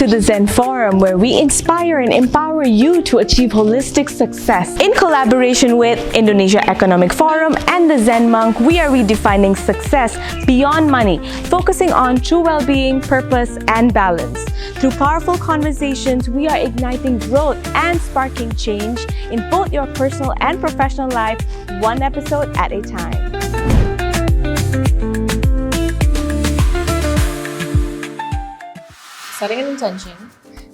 to the Zen Forum, where we inspire and empower you to achieve holistic success. In collaboration with Indonesia Economic Forum and the Zen Monk, we are redefining success beyond money, focusing on true well-being, purpose, and balance. Through powerful conversations, we are igniting growth and sparking change in both your personal and professional life, one episode at a time. Setting an intention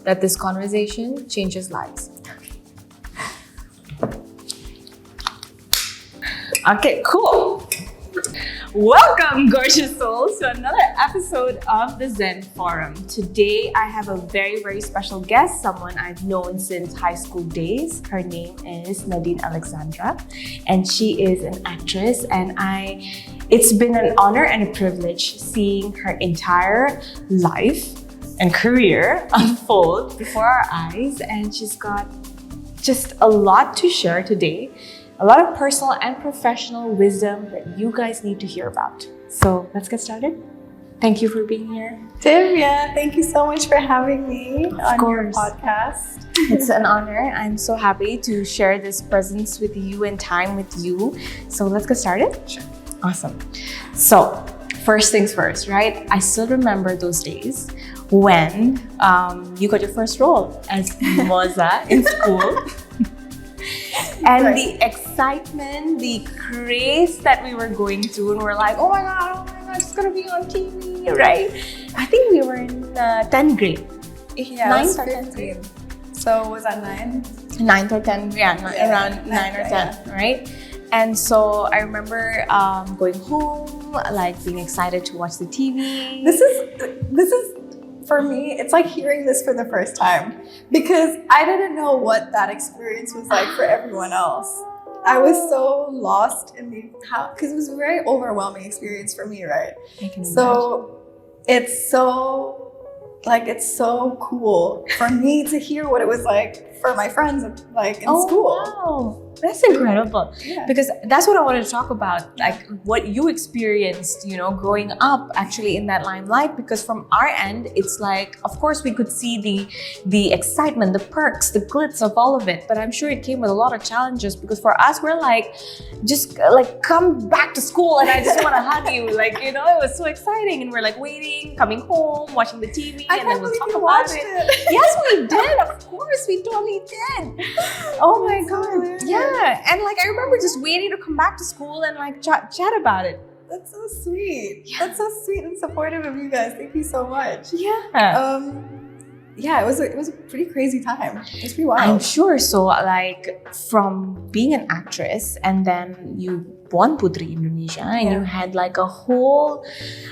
that this conversation changes lives. Okay, cool. Welcome, gorgeous souls, to another episode of the Zen Forum. Today, I have a very, very special guest, someone I've known since high school days. Her name is Nadine Alexandra, and she is an actress. And it's been an honor and a privilege seeing her entire life and career unfold before our eyes. And she's got just a lot to share today. A lot of personal and professional wisdom that you guys need to hear about. So let's get started. Thank you for being here. Divya, thank you so much for having me on your podcast. It's an honor. I'm so happy to share this presence with you and time with you. So let's get started? Sure. Awesome. So first things first, right? I still remember those days when you got your first role as Moza in school. And right. The excitement, the craze that we were going through, and we're like, oh my God, it's gonna be on TV, right? I think we were in 10th grade. Yeah, 9th or 10th 15. grade. So was that 9? 9th or 10th, yeah, around 9 or 10, right? And so I remember going home, like being excited to watch the TV. This is for me, it's like hearing this for the first time because I didn't know what that experience was like for everyone else. I was so lost in because it was a very overwhelming experience for me, right? I can so it's so cool for me to hear what it was like for my friends like in school. Wow. That's incredible. Yeah. Because that's what I wanted to talk about, like what you experienced, growing up actually in that limelight. Because from our end, it's like, of course, we could see the excitement, the perks, the glitz of all of it. But I'm sure it came with a lot of challenges because for us, we're like, just like come back to school and I just want to hug you. Like, it was so exciting. And we're like waiting, coming home, watching the TV, and then we'll talk about it. Yes, we did. Of course, we totally did. Oh my God. Yeah. And like I remember just waiting to come back to school and like chat about it. That's so sweet. Yeah. That's so sweet and supportive of you guys. Thank you so much. Yeah. Yeah, it was a pretty crazy time. It was pretty wild. I'm sure. So like from being an actress and then you won Putri Indonesia and you had like a whole,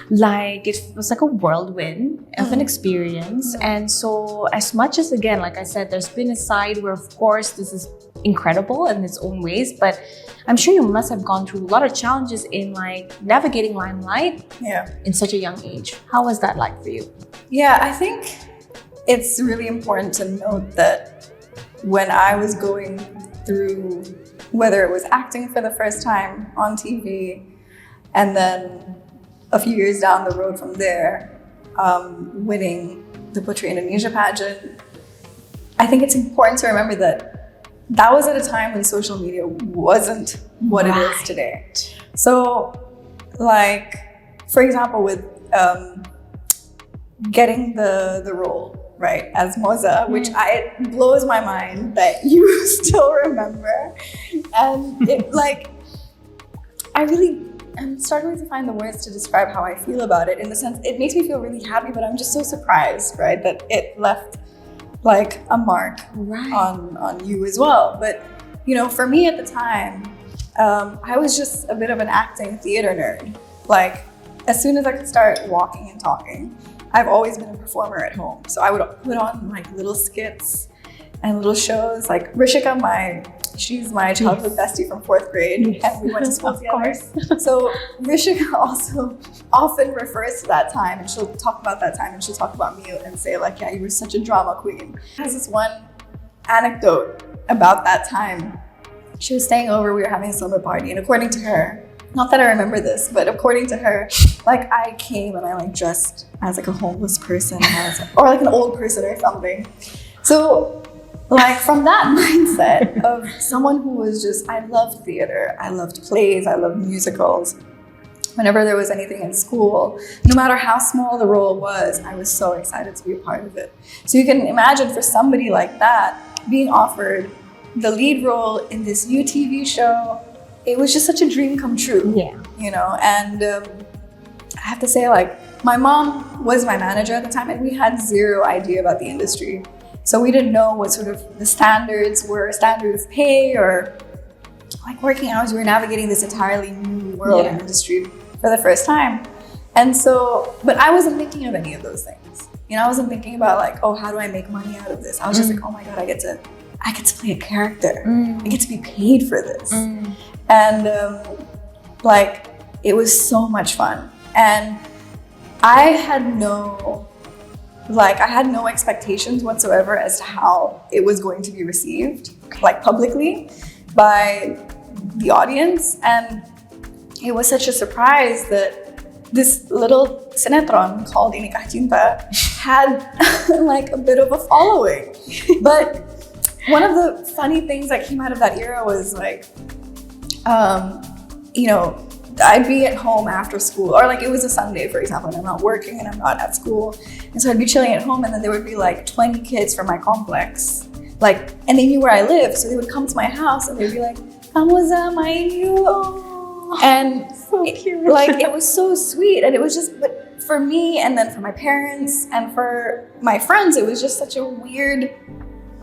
like it was like a whirlwind of an experience. And so as much as, again, like I said, there's been a side where of course this is incredible in its own ways, but I'm sure you must have gone through a lot of challenges in like navigating limelight in such a young age. How was that like for you? Yeah, I think it's really important to note that when I was going through, whether it was acting for the first time on TV, and then a few years down the road from there, winning the Putri Indonesia pageant, I think it's important to remember that was at a time when social media wasn't what it is today. So, like, for example, with getting the role, right, as Moza, which it blows my mind that you still remember. And it like, I'm struggling to find the words to describe how I feel about it, in the sense it makes me feel really happy, but I'm just so surprised, right, that it left like a mark on you as well. But for me at the time, I was just a bit of an acting theater nerd. Like as soon as I could start walking and talking, I've always been a performer at home. So I would put on like little skits and little shows. Like Rishika, she's my childhood bestie from 4th grade, and we went to school together. So Rishika also often refers to that time, and she'll talk about that time, and she'll talk about me and say like, yeah, you were such a drama queen. There's this one anecdote about that time. She was staying over, we were having a slumber party, and according to her, not that I remember this, but according to her, like I came and I like dressed as like a homeless person or like an old person or something. So like from that mindset of someone who was just, I loved theater, I loved plays, I loved musicals. Whenever there was anything in school, no matter how small the role was, I was so excited to be a part of it. So you can imagine for somebody like that, being offered the lead role in this new TV show, it was just such a dream come true. Yeah. You know, and I have to say, like, my mom was my manager at the time, and we had zero idea about the industry. So we didn't know what sort of the standards were, standard of pay, or like working hours. We were navigating this entirely new world and industry for the first time. And so, but I wasn't thinking of any of those things. You know, I wasn't thinking about like, oh, how do I make money out of this? I was just like, oh my God, I get to play a character. I get to be paid for this. And like, it was so much fun. And I had no expectations whatsoever as to how it was going to be received, like publicly by the audience. And it was such a surprise that this little sinetron called Ini Kah Cinta had like a bit of a following. But one of the funny things that came out of that era was like, you know, I'd be at home after school, or like it was a Sunday, for example, and I'm not working and I'm not at school. And so I'd be chilling at home, and then there would be like 20 kids from my complex, like, and they knew where I lived. So they would come to my house and they'd be like, Kamuza, main you. And so cute. Like, it was so sweet. And it was just, but for me, and then for my parents and for my friends, it was just such a weird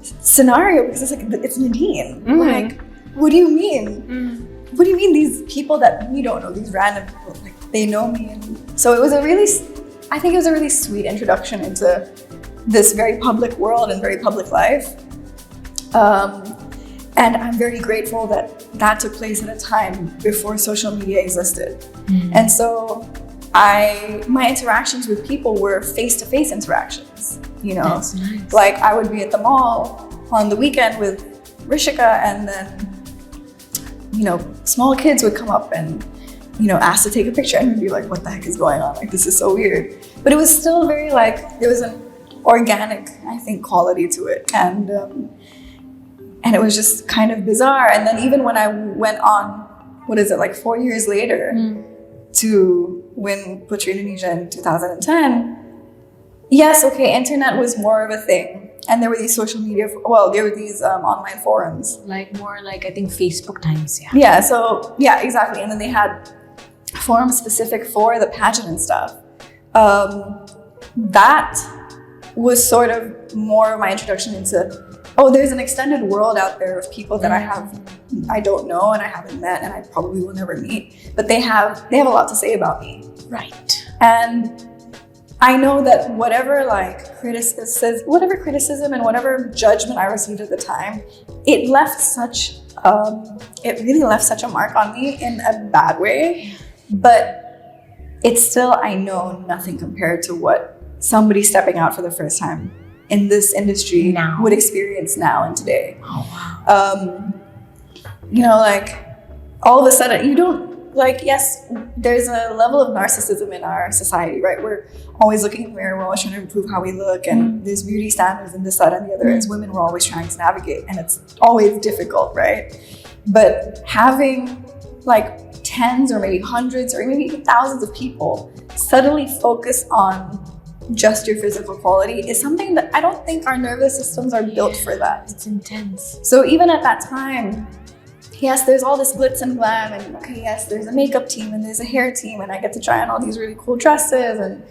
scenario, because it's like, it's Nadine. Like, what do you mean? What do you mean these people that we don't know, these random people, like they know me? And so it was I think it was a really sweet introduction into this very public world and very public life. And I'm very grateful that that took place at a time before social media existed. And so my interactions with people were face-to-face interactions, you know. That's nice. Like I would be at the mall on the weekend with Rishika, and then, you know, small kids would come up and, you know, ask to take a picture, and we'd be like, what the heck is going on? Like, this is so weird. But it was still very like, there was an organic, I think, quality to it. And it was just kind of bizarre. And then even when I went on, what is it, like 4 years later to win Putri Indonesia in 2010, yes, okay, internet was more of a thing. And there were these social media, there were these online forums. Like more like, I think, Facebook times, yeah. Yeah, so, yeah, exactly. And then they had forums specific for the pageant and stuff. That was sort of more of my introduction into, oh, there's an extended world out there of people that I don't know and I haven't met and I probably will never meet. But they have a lot to say about me. Right. And I know that whatever criticism and whatever judgment I received at the time, it really left such a mark on me in a bad way. But it's still, I know, nothing compared to what somebody stepping out for the first time in this industry now would experience now and today. Oh, wow. You know, like all of a sudden you don't, like, yes, there's a level of narcissism in our society, right? We're always looking in the mirror, we're always trying to improve how we look, and there's beauty standards and this, that, and the other. As women, we're always trying to navigate, and it's always difficult, right? But having like tens or maybe hundreds or maybe even thousands of people suddenly focus on just your physical quality is something that I don't think our nervous systems are built for that. It's intense. So even at that time, yes, there's all this glitz and glam, and okay, yes, there's a makeup team and there's a hair team, and I get to try on all these really cool dresses and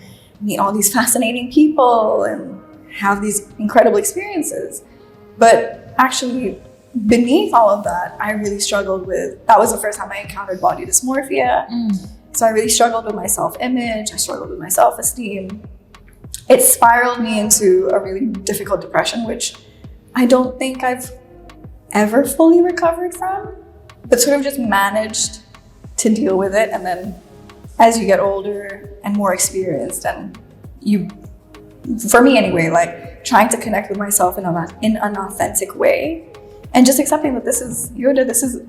meet all these fascinating people and have these incredible experiences. But actually, beneath all of that, I really struggled with, that was the first time I encountered body dysmorphia. So I really struggled with my self-image, I struggled with my self-esteem. It spiraled me into a really difficult depression, which I don't think I've ever fully recovered from, but sort of just managed to deal with it. And then as you get older and more experienced, and you, for me anyway, like trying to connect with myself in an authentic way, and just accepting that this is Yoda, this is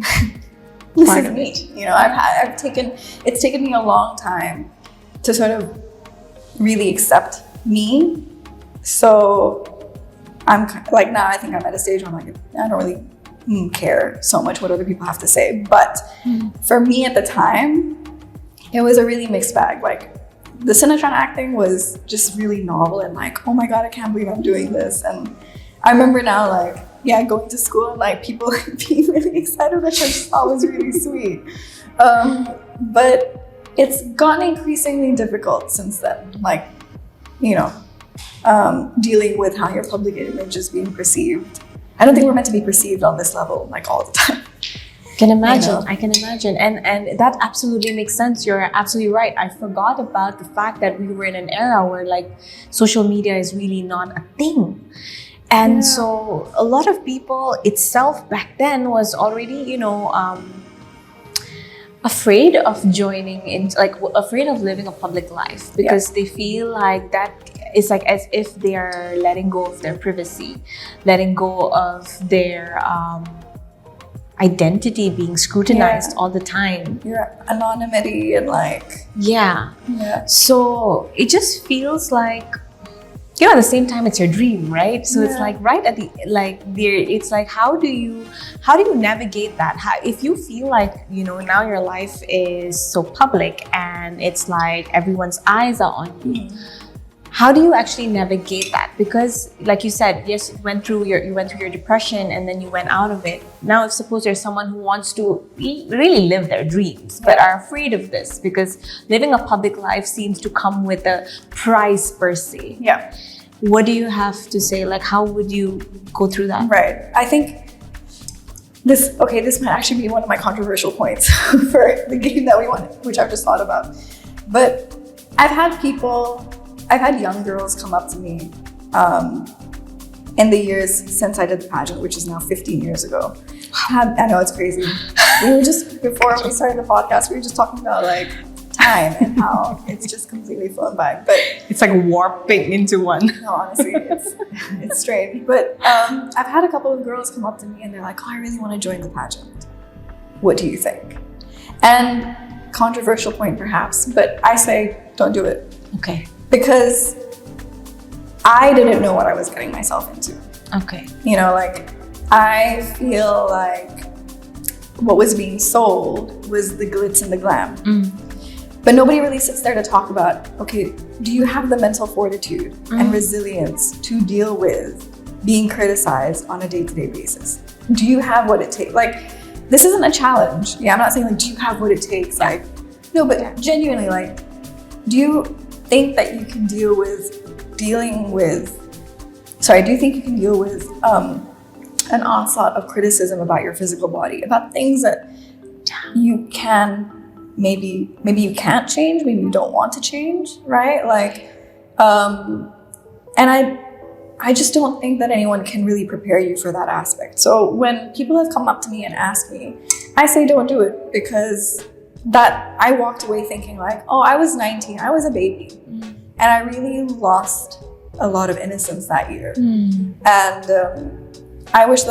this Part is of me. it. You know, it's taken me a long time to sort of really accept me. So I'm like, now I think I'm at a stage where I'm like, I don't really care so much what other people have to say. But for me at the time, it was a really mixed bag. Like, the Sinatron acting was just really novel and like, oh my God, I can't believe I'm doing this. And I remember now, like, yeah, going to school and like people being really excited, which I just thought was really sweet. But it's gotten increasingly difficult since then. Like, you know, dealing with how your public image is being perceived. I don't think we're meant to be perceived on this level like all the time. Can imagine. You know? I can imagine. And that absolutely makes sense. You're absolutely right. I forgot about the fact that we were in an era where like social media is really not a thing. And so a lot of people itself back then was already, you know, afraid of joining in, like afraid of living a public life because they feel like that is like as if they are letting go of their privacy, letting go of their identity being scrutinized all the time. Your anonymity and like... Yeah. Yeah. So it just feels like, you know, at the same time it's your dream, right? So it's like right at the, like there, it's like, how do you navigate that? How, if you feel like, you know, now your life is so public and it's like everyone's eyes are on you, how do you actually navigate that? Because like you said, yes, you went through your depression and then you went out of it. Now if suppose there's someone who wants to really live their dreams but are afraid of this because living a public life seems to come with a price per se. Yeah. What do you have to say? Like, how would you go through that? Right. I think this might actually be one of my controversial points for the game that we want, which I've just thought about. But I've had young girls come up to me in the years since I did the pageant, which is now 15 years ago. I know, it's crazy. We were just, before we started the podcast, we were just talking about like time and how it's just completely flown by. But It's like warping into one. no, honestly, it's strange. But I've had a couple of girls come up to me and they're like, oh, I really want to join the pageant. What do you think? And controversial point perhaps, but I say, don't do it. Okay. Because I didn't know what I was getting myself into. Okay. You know, like, I feel like what was being sold was the glitz and the glam. But nobody really sits there to talk about, okay, do you have the mental fortitude and resilience to deal with being criticized on a day-to-day basis? Do you have what it takes? Like, this isn't a challenge. Yeah, I'm not saying like, do you have what it takes? Like, no, but genuinely, like, do you think that you can deal with an onslaught of criticism about your physical body, about things that you can maybe you can't change, maybe you don't want to change, right? Like, and I just don't think that anyone can really prepare you for that aspect. So when people have come up to me and asked me, I say don't do it, because that I walked away thinking like, oh, I was 19, I was a baby. And I really lost a lot of innocence that year. And I wish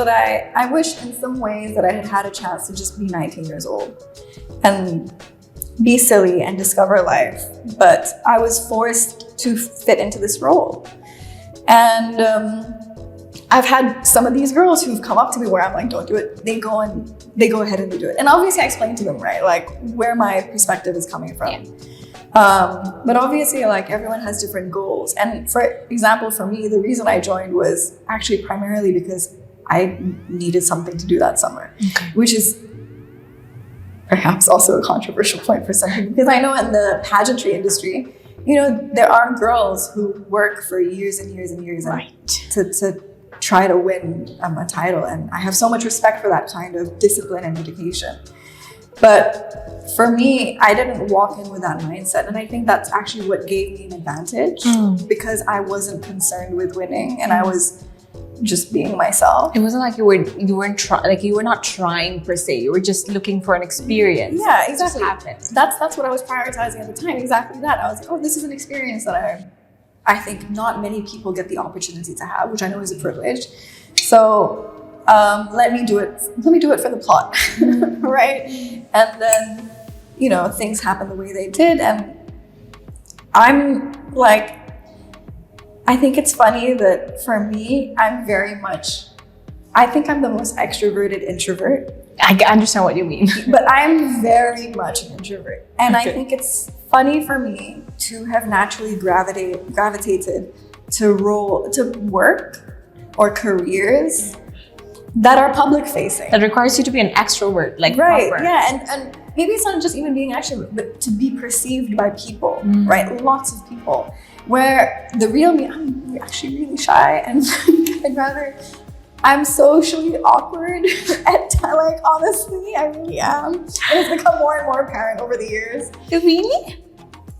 in some ways that I had had a chance to just be 19 years old and be silly and discover life. But I was forced to fit into this role. And I've had some of these girls who've come up to me where I'm like, don't do it. They go ahead and they do it. And obviously I explain to them, right, like where my perspective is coming from. But obviously, like, everyone has different goals. And for example, for me, the reason I joined was actually primarily because I needed something to do that summer, which is perhaps also a controversial point for some people, because I know in the pageantry industry, you know, there are girls who work for years and years and years to try to win a title. And I have so much respect for that kind of discipline and dedication. But for me, I didn't walk in with that mindset. And I think that's actually what gave me an advantage, because I wasn't concerned with winning and I was just being myself. It wasn't like you were not trying per se. You were just looking for an experience. Yeah, exactly. It just happened. That's what I was prioritizing at the time. Exactly that. I was like, oh, this is an experience that I think not many people get the opportunity to have, which I know is a privilege. So let me do it for the plot, right? And then, you know, things happen the way they did, and I'm like, I think it's funny that for me, I think I'm the most extroverted introvert. I understand what you mean. But I'm very much an introvert. And I think it's funny for me to have naturally gravitated to work or careers that are public facing. That requires you to be an extrovert, like right, proper. yeah, and maybe it's not just even being extrovert, but to be perceived by people, right? Lots of people. Where the real me, I'm actually really shy, and I'm socially awkward at times. Like, honestly, I really am. And it's become more and more apparent over the years. Really?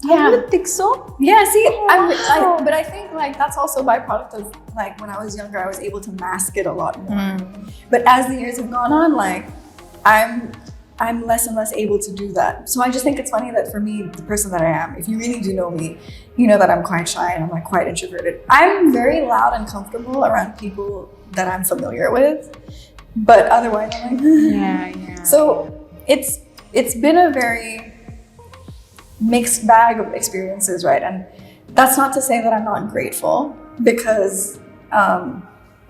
Yeah. I wouldn't think so. Yeah, see, Wow. but I think like that's also a byproduct of like when I was younger, I was able to mask it a lot more. But as the years have gone on, like I'm less and less able to do that. So I just think it's funny that for me, the person that I am, if you really do know me, you know that I'm quite shy and I'm like quite introverted. I'm very loud and comfortable around people that I'm familiar with, but otherwise I'm like, Yeah. So it's been a very mixed bag of experiences, right? And that's not to say that I'm not grateful, because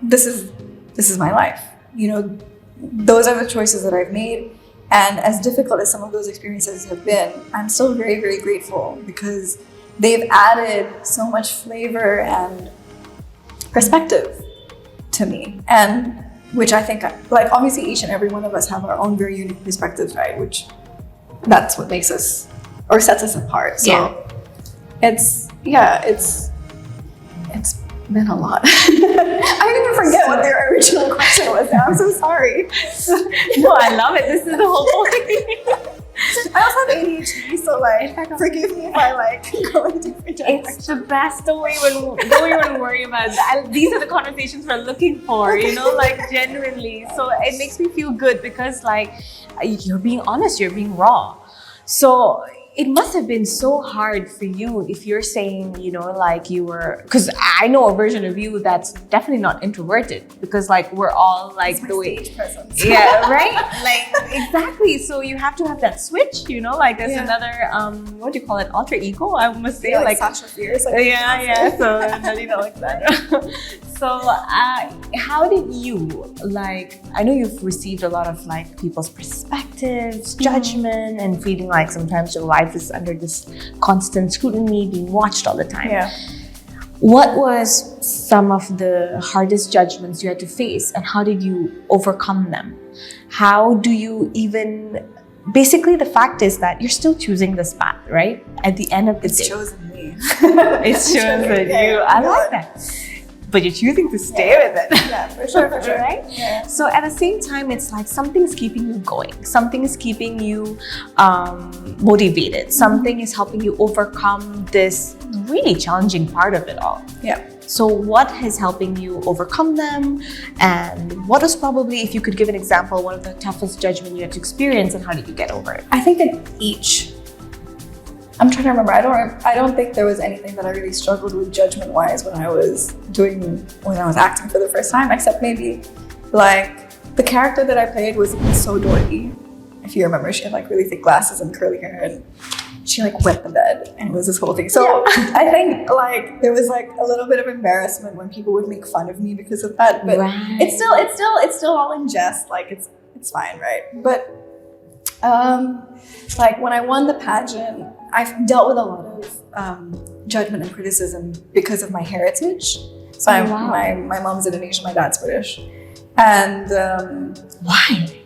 this is my life. You know, those are the choices that I've made. And as difficult as some of those experiences have been, I'm still very, very grateful, because they've added so much flavor and perspective to me. And which I think, like, obviously each and every one of us have our own very unique perspectives, right? Which that's what makes us or sets us apart. So it's been a lot. I didn't even forget what their original question was now. I'm so sorry. No, I love it. This is the whole point. I also have ADHD, so like, forgive me if I like go in different directions. It's the best. Don't even worry about that. These are the conversations we're looking for, you know, like genuinely. So it makes me feel good, because like you're being honest, you're being raw. So it must have been so hard for you if you're saying, you know, like you were, because I know a version of you that's definitely not introverted, because like we're all like It's the my way. stage presence. Yeah, right? Like, exactly. So you have to have that switch, you know, like there's Yeah. another, what do you call it? Alter ego, I must say. Yeah, like Sasha Fierce. Like, yeah. So Nadine Alexandra. So how did you, like, I know you've received a lot of like people's perspectives, judgment, and feeling like sometimes your life is under this constant scrutiny, being watched all the time. Yeah. What was some of the hardest judgments you had to face, and how did you overcome them? How do you even, basically the fact is that you're still choosing this path, right? At the end of the It's day. chosen me. It's chosen you. I like that. But you're choosing to stay with it. Yeah, for sure, Right? Yeah. So at the same time, it's like something's keeping you going. Something is keeping you motivated. Something is helping you overcome this really challenging part of it all. Yeah. So what is helping you overcome them? And what was probably, if you could give an example, one of the toughest judgment you had to experience, and how did you get over it? I think that I'm trying to remember. I don't think there was anything that I really struggled with judgment-wise when I was acting for the first time, except maybe like the character that I played was so dorky. If you remember, she had like really thick glasses and curly hair, and she like wet the bed, and it was this whole thing. So I think like there was like a little bit of embarrassment when people would make fun of me because of that. But Right. it's still all in jest. Like it's fine, right? But like when I won the pageant, I've dealt with a lot of judgment and criticism because of my heritage. So wow. my mom's Indonesian, my dad's British. And Why?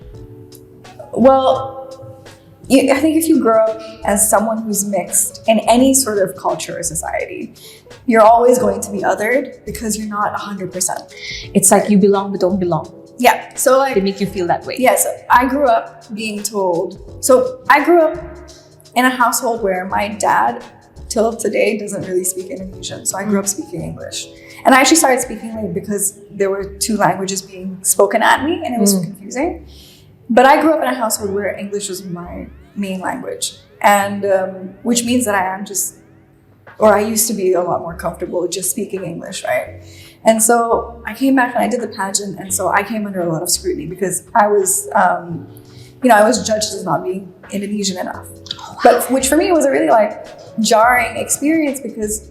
well, I think if you grow up as someone who's mixed in any sort of culture or society, you're always going to be othered because you're not 100%. It's like you belong but don't belong. Yeah, so like They make you feel that way. yes, I grew up being told. So I grew up in a household where my dad, till today, doesn't really speak Indonesian. So I grew up speaking English. And I actually started speaking late because there were two languages being spoken at me, and it was so confusing. But I grew up in a household where English was my main language. And which means that I used to be a lot more comfortable just speaking English, right? And so I came back and I did the pageant, and so I came under a lot of scrutiny because I was, I was judged as not being Indonesian enough. But which for me was a really like jarring experience because,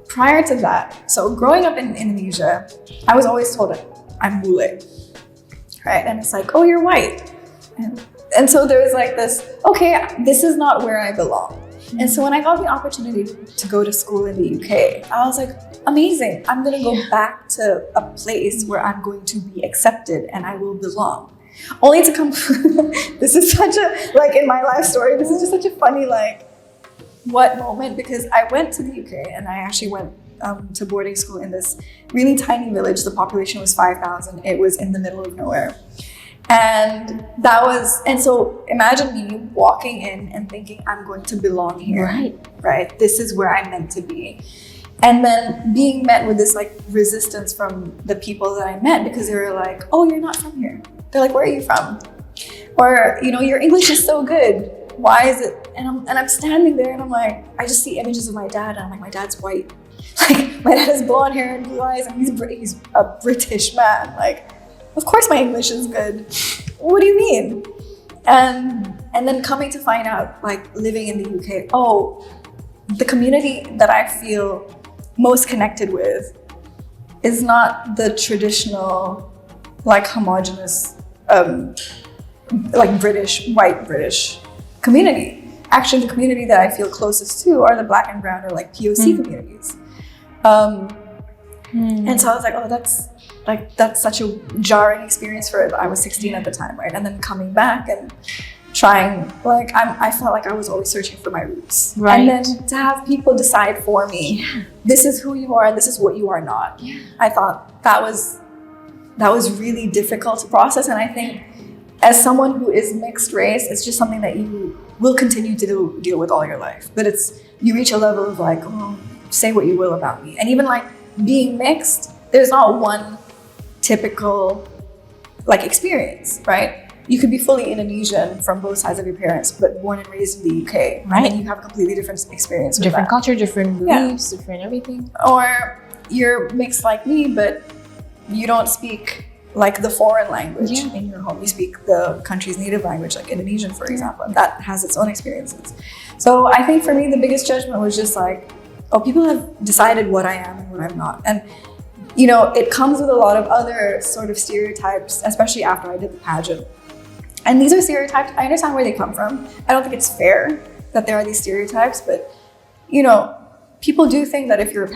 prior to that, so growing up in Indonesia, I was always told that I'm bule, right? And it's like, oh, you're white. And so there was like this, okay, this is not where I belong. And so when I got the opportunity to go to school in the UK, I was like, amazing. I'm going to go back to a place where I'm going to be accepted and I will belong. Only to come, this is such a, like in my life story, this is just such a funny, like, what moment? Because I went to the UK and I actually went to boarding school in this really tiny village. The population was 5,000. It was in the middle of nowhere. And so imagine me walking in and thinking I'm going to belong here, right? This is where I'm meant to be. And then being met with this like resistance from the people that I met because they were like, oh, you're not from here. They're like, where are you from? Or, your English is so good. Why is it? And I'm standing there and I'm like, I just see images of my dad and I'm like, my dad's white. Like my dad has blonde hair and blue eyes and he's a British man. Like, of course my English is good. What do you mean? And then coming to find out, like living in the UK, oh, the community that I feel most connected with is not the traditional, like homogenous, like white British community. Actually, the community that I feel closest to are the Black and Brown or like POC communities. And so I was like, oh, that's such a jarring experience I was 16 at the time, right? And then coming back and trying, like, I felt like I was always searching for my roots. Right. And then to have people decide for me, this is who you are and this is what you are not. Yeah. I thought that was really difficult to process. And I think as someone who is mixed race, it's just something that you will continue to deal with all your life. But you reach a level of like, oh, say what you will about me. And even like being mixed, there's not one typical like experience, right? You could be fully Indonesian from both sides of your parents, but born and raised in the UK, right? And then you have a completely different experience with different that. Culture, different beliefs, different everything. Or you're mixed like me, but you don't speak like the foreign language in your home. You speak the country's native language, like Indonesian, for example, and that has its own experiences. So I think for me, the biggest judgment was just like, oh, people have decided what I am and what I'm not. And it comes with a lot of other sort of stereotypes, especially after I did the pageant. And these are stereotypes. I understand where they come from. I don't think it's fair that there are these stereotypes, but people do think that if you're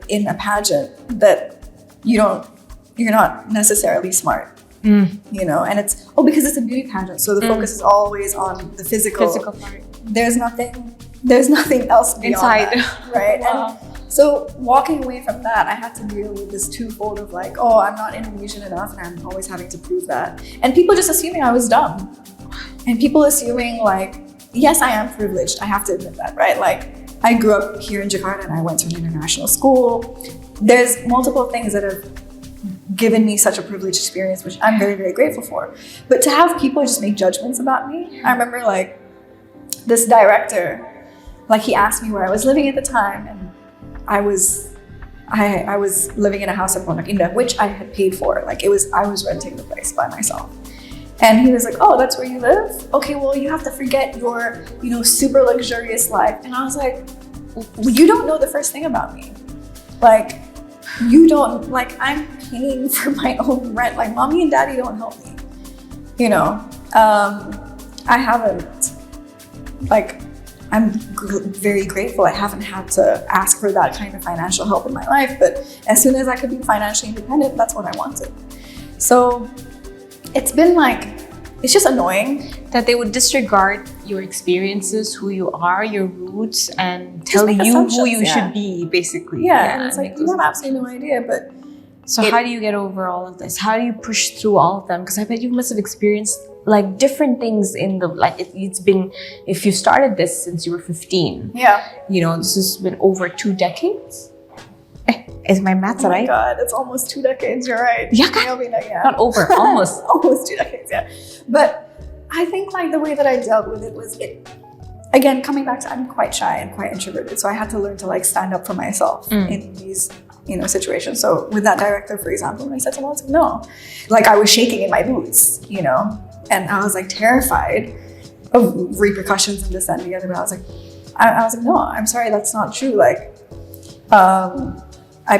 in a pageant that you're not necessarily smart. And it's because it's a beauty pageant, so the focus is always on the physical part. There's nothing else beyond inside that, right? Wow. And so walking away from that, I had to deal with this twofold of like, oh, I'm not Indonesian enough and I'm always having to prove that. And people just assuming I was dumb. And people assuming like, yes, I am privileged. I have to admit that, right? Like I grew up here in Jakarta and I went to an international school. There's multiple things that have given me such a privileged experience, which I'm very, very grateful for. But to have people just make judgments about me, I remember like this director, like he asked me where I was living at the time, and I was living in a house in Pondok Indah, which I had paid for. Like I was renting the place by myself. And he was like, oh, that's where you live? Okay, well, you have to forget your, super luxurious life. And I was like, you don't know the first thing about me. Like, you don't, like, I'm paying for my own rent. Like, mommy and daddy don't help me. I haven't, like, I'm very grateful I haven't had to ask for that kind of financial help in my life. But as soon as I could be financially independent, that's what I wanted. So it's been like, it's just annoying that they would disregard your experiences, who you are, your roots, and tell you who you should be, basically. Yeah, and it's like, you have absolutely no idea. But so how do you get over all of this? How do you push through all of them? Because I bet you must have experienced like different things in the, like it's been, if you started this since you were 15. Yeah. This has been over 2 decades. Is my math right? Oh my God, it's almost 2 decades. You're right. Yeah. Not over, almost. Almost 2 decades, yeah. But I think like the way that I dealt with it was again, coming back to, I'm quite shy and quite introverted. So I had to learn to like stand up for myself in these situation. So with that director, for example, when I said to him, I was like, no, like I was shaking in my boots, and I was like terrified of repercussions and this and the other. But I was like, no, I'm sorry, that's not true. Like, I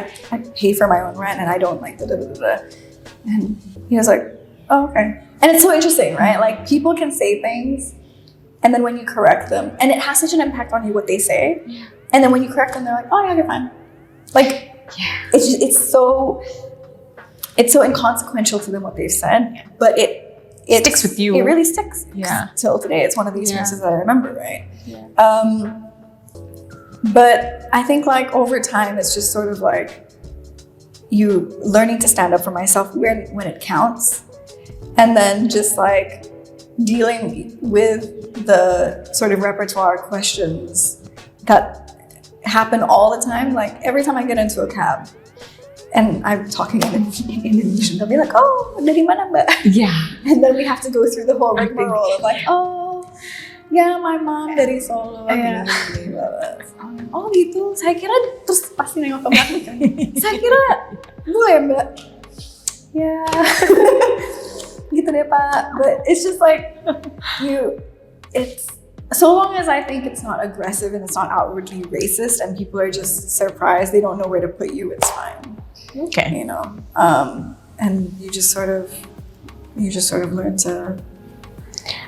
pay for my own rent and I don't like And he was like, oh, okay. And it's so interesting, right? Like people can say things and then when you correct them, and it has such an impact on you what they say. Yeah. And then when you correct them, they're like, oh yeah, you're fine. Like, it's so inconsequential to them what they've said, but it sticks with you. It really sticks. Yeah. Till today, it's one of the experiences that I remember, right? Yeah. But I think like over time, it's just sort of like you learning to stand up for myself when it counts, and then just like dealing with the sort of repertoire questions that happen all the time. Like every time I get into a cab and I'm talking in Indonesian, they'll be like, oh, dari mana mbak? Yeah. And then we have to go through the whole rigmarole of like, oh, yeah, my mom dari Solo. Yeah. Oh gitu, saya kira terus pasti nengok ke belakang kan. Saya kira boleh mbak. Ya. Gitu deh pak. But it's just like, it's, so long as I think it's not aggressive and it's not outwardly racist and people are just surprised, they don't know where to put you, it's fine. Okay. And you just sort of learn to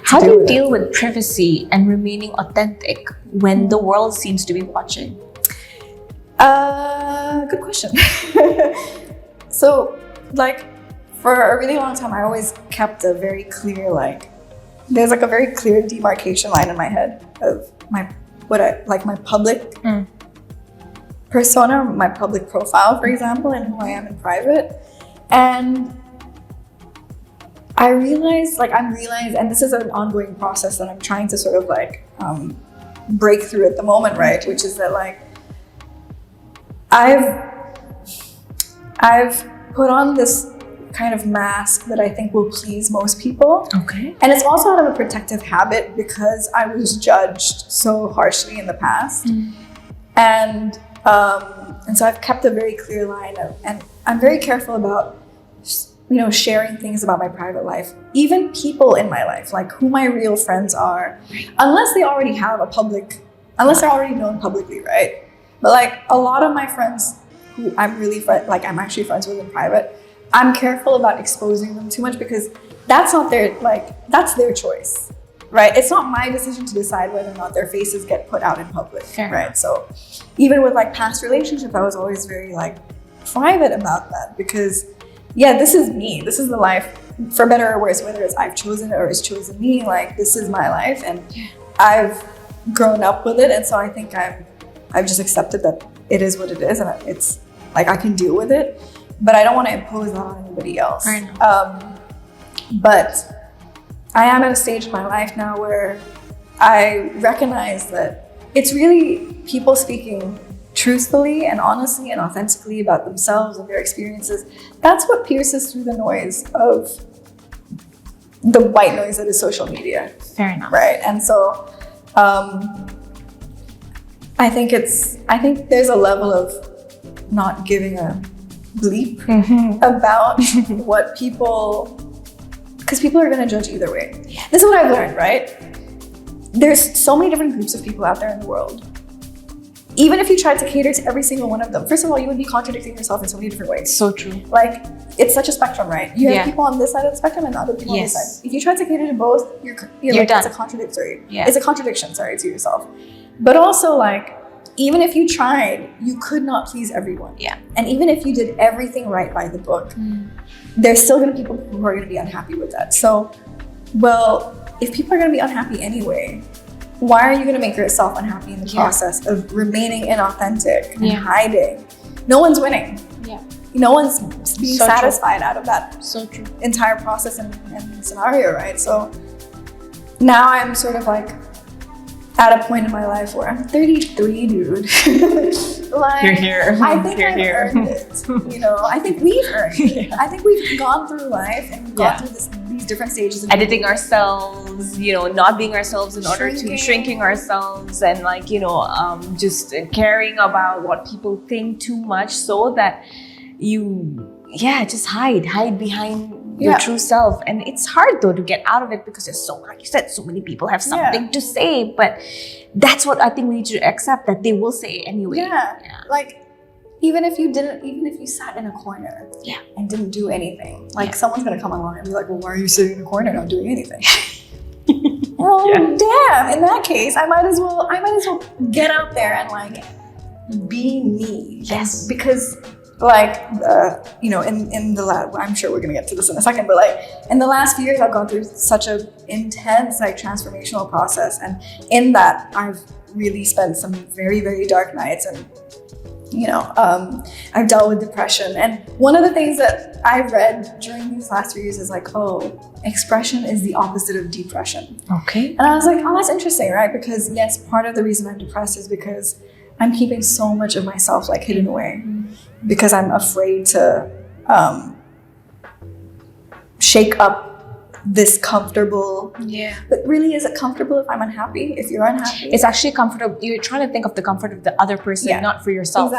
How do you deal with privacy and remaining authentic when the world seems to be watching? Good question. So, like, for a really long time, I always kept a very clear, like, there's like a very clear demarcation line in my head of my public persona, my public profile, for example, and who I am in private. And I'm realizing, and this is an ongoing process that I'm trying to sort of like break through at the moment, right? Which is that like I've put on this kind of mask that I think will please most people. Okay. And it's also out of a protective habit because I was judged so harshly in the past. And so I've kept a very clear line and I'm very careful about sharing things about my private life, even people in my life, like who my real friends are, unless they're already known publicly, right? But like a lot of my friends who I'm actually friends with in private, I'm careful about exposing them too much because that's their choice, right? It's not my decision to decide whether or not their faces get put out in public, right? So even with like past relationships, I was always very like private about that because this is me. This is the life, for better or worse, whether it's I've chosen it or it's chosen me, like this is my life and I've grown up with it. And so I think I've just accepted that it is what it is and it's like I can deal with it, but I don't want to impose that on anybody else. But I am at a stage in my life now where I recognize that it's really people speaking truthfully and honestly and authentically about themselves and their experiences. That's what pierces through the noise of the white noise that is social media. Fair enough. Right. And so I think there's a level of not giving a bleep about what because people are going to judge either way. This is what I've learned, right? There's so many different groups of people out there in the world. Even if you tried to cater to every single one of them, first of all, you would be contradicting yourself in so many different ways. So true. Like, it's such a spectrum, right? You have people on this side of the spectrum and other people on this side. If you try to cater to both, you're like, done. It's a contradictory. Yeah. It's a contradiction, to yourself. But also, like, even if you tried, you could not please everyone. Yeah. And even if you did everything right by the book, there's still going to be people who are going to be unhappy with that. So, well, if people are going to be unhappy anyway, why are you going to make yourself unhappy in the process of remaining inauthentic and hiding? No one's winning. Yeah. No one's being satisfied out of that entire process and scenario, right? So now I'm sort of like at a point in my life where I'm 33, dude. Like, you're here. I think I've earned it. I think we've earned it. I think we've gone through life and we've gone through these different stages of editing ourselves, not being ourselves in order to shrinking ourselves, and like, just caring about what people think too much, so that you just hide behind your true self. And it's hard though to get out of it, because there's so, like you said, so many people have something to say, but that's what I think we need to accept, that they will say anyway. Like, even if you sat in a corner and didn't do anything, like someone's gonna come along and be like, well, why are you sitting in a corner not doing anything? Well, damn, in that case, I might as well get out there and like be me. Yes. Because like, in the last, I'm sure we're gonna get to this in a second, but like in the last few years, I've gone through such a intense, like, transformational process. And in that, I've really spent some very, very dark nights, and I've dealt with depression. And one of the things that I read during these last 3 years is like, expression is the opposite of depression. Okay. And I was like, that's interesting, right? Because yes, part of the reason I'm depressed is because I'm keeping so much of myself like hidden away, because I'm afraid to shake up this comfortable. But really, is it comfortable if I'm unhappy? If you're unhappy? It's actually comfortable. You're trying to think of the comfort of the other person, not for yourself.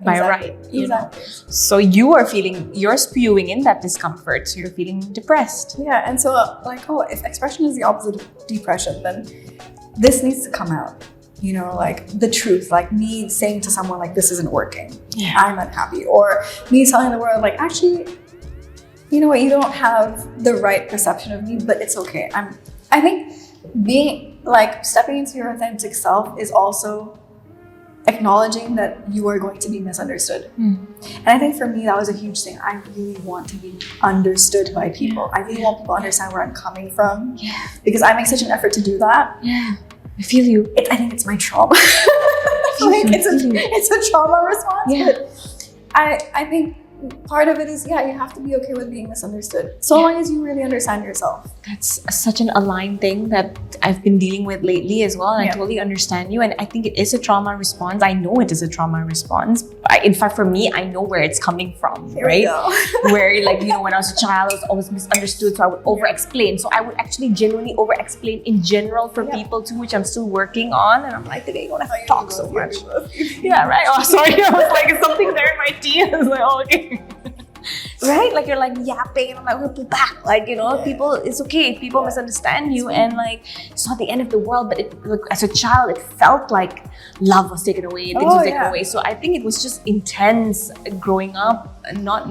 By right. Exactly. So you're spewing in that discomfort. So you're feeling depressed. Yeah. And so like, if expression is the opposite of depression, then this needs to come out. Like the truth, like me saying to someone like, this isn't working. I'm unhappy. Or me telling the world like, actually, you know what, you don't have the right perception of me, but it's okay. I think being like stepping into your authentic self is also acknowledging that you are going to be misunderstood. And I think for me, that was a huge thing. I really want to be understood by people. I really want people to understand where I'm coming from. Because I make such an effort to do that. I feel you. I think it's my trauma. It's a trauma response. But I think part of it is, you have to be okay with being misunderstood. So long as you really understand yourself. That's such an aligned thing that I've been dealing with lately as well. And I totally understand you. And I think it is a trauma response. I know it is a trauma response. In fact, for me, I know where it's coming from, right? Where like, when I was a child, I was always misunderstood. So I would over-explain. So I would actually genuinely over-explain in general for people too, which I'm still working on. And I'm like, today you don't have to talk so much. Right? Oh, sorry. I was like, is something there in my tea? I was like, oh, okay. Right? Like you're like yapping and I'm like, okay, pull back. Like, people, it's okay if people misunderstand you, and like it's not the end of the world. But as a child, it felt like love was taken away, things were taken away. So I think it was just intense growing up and not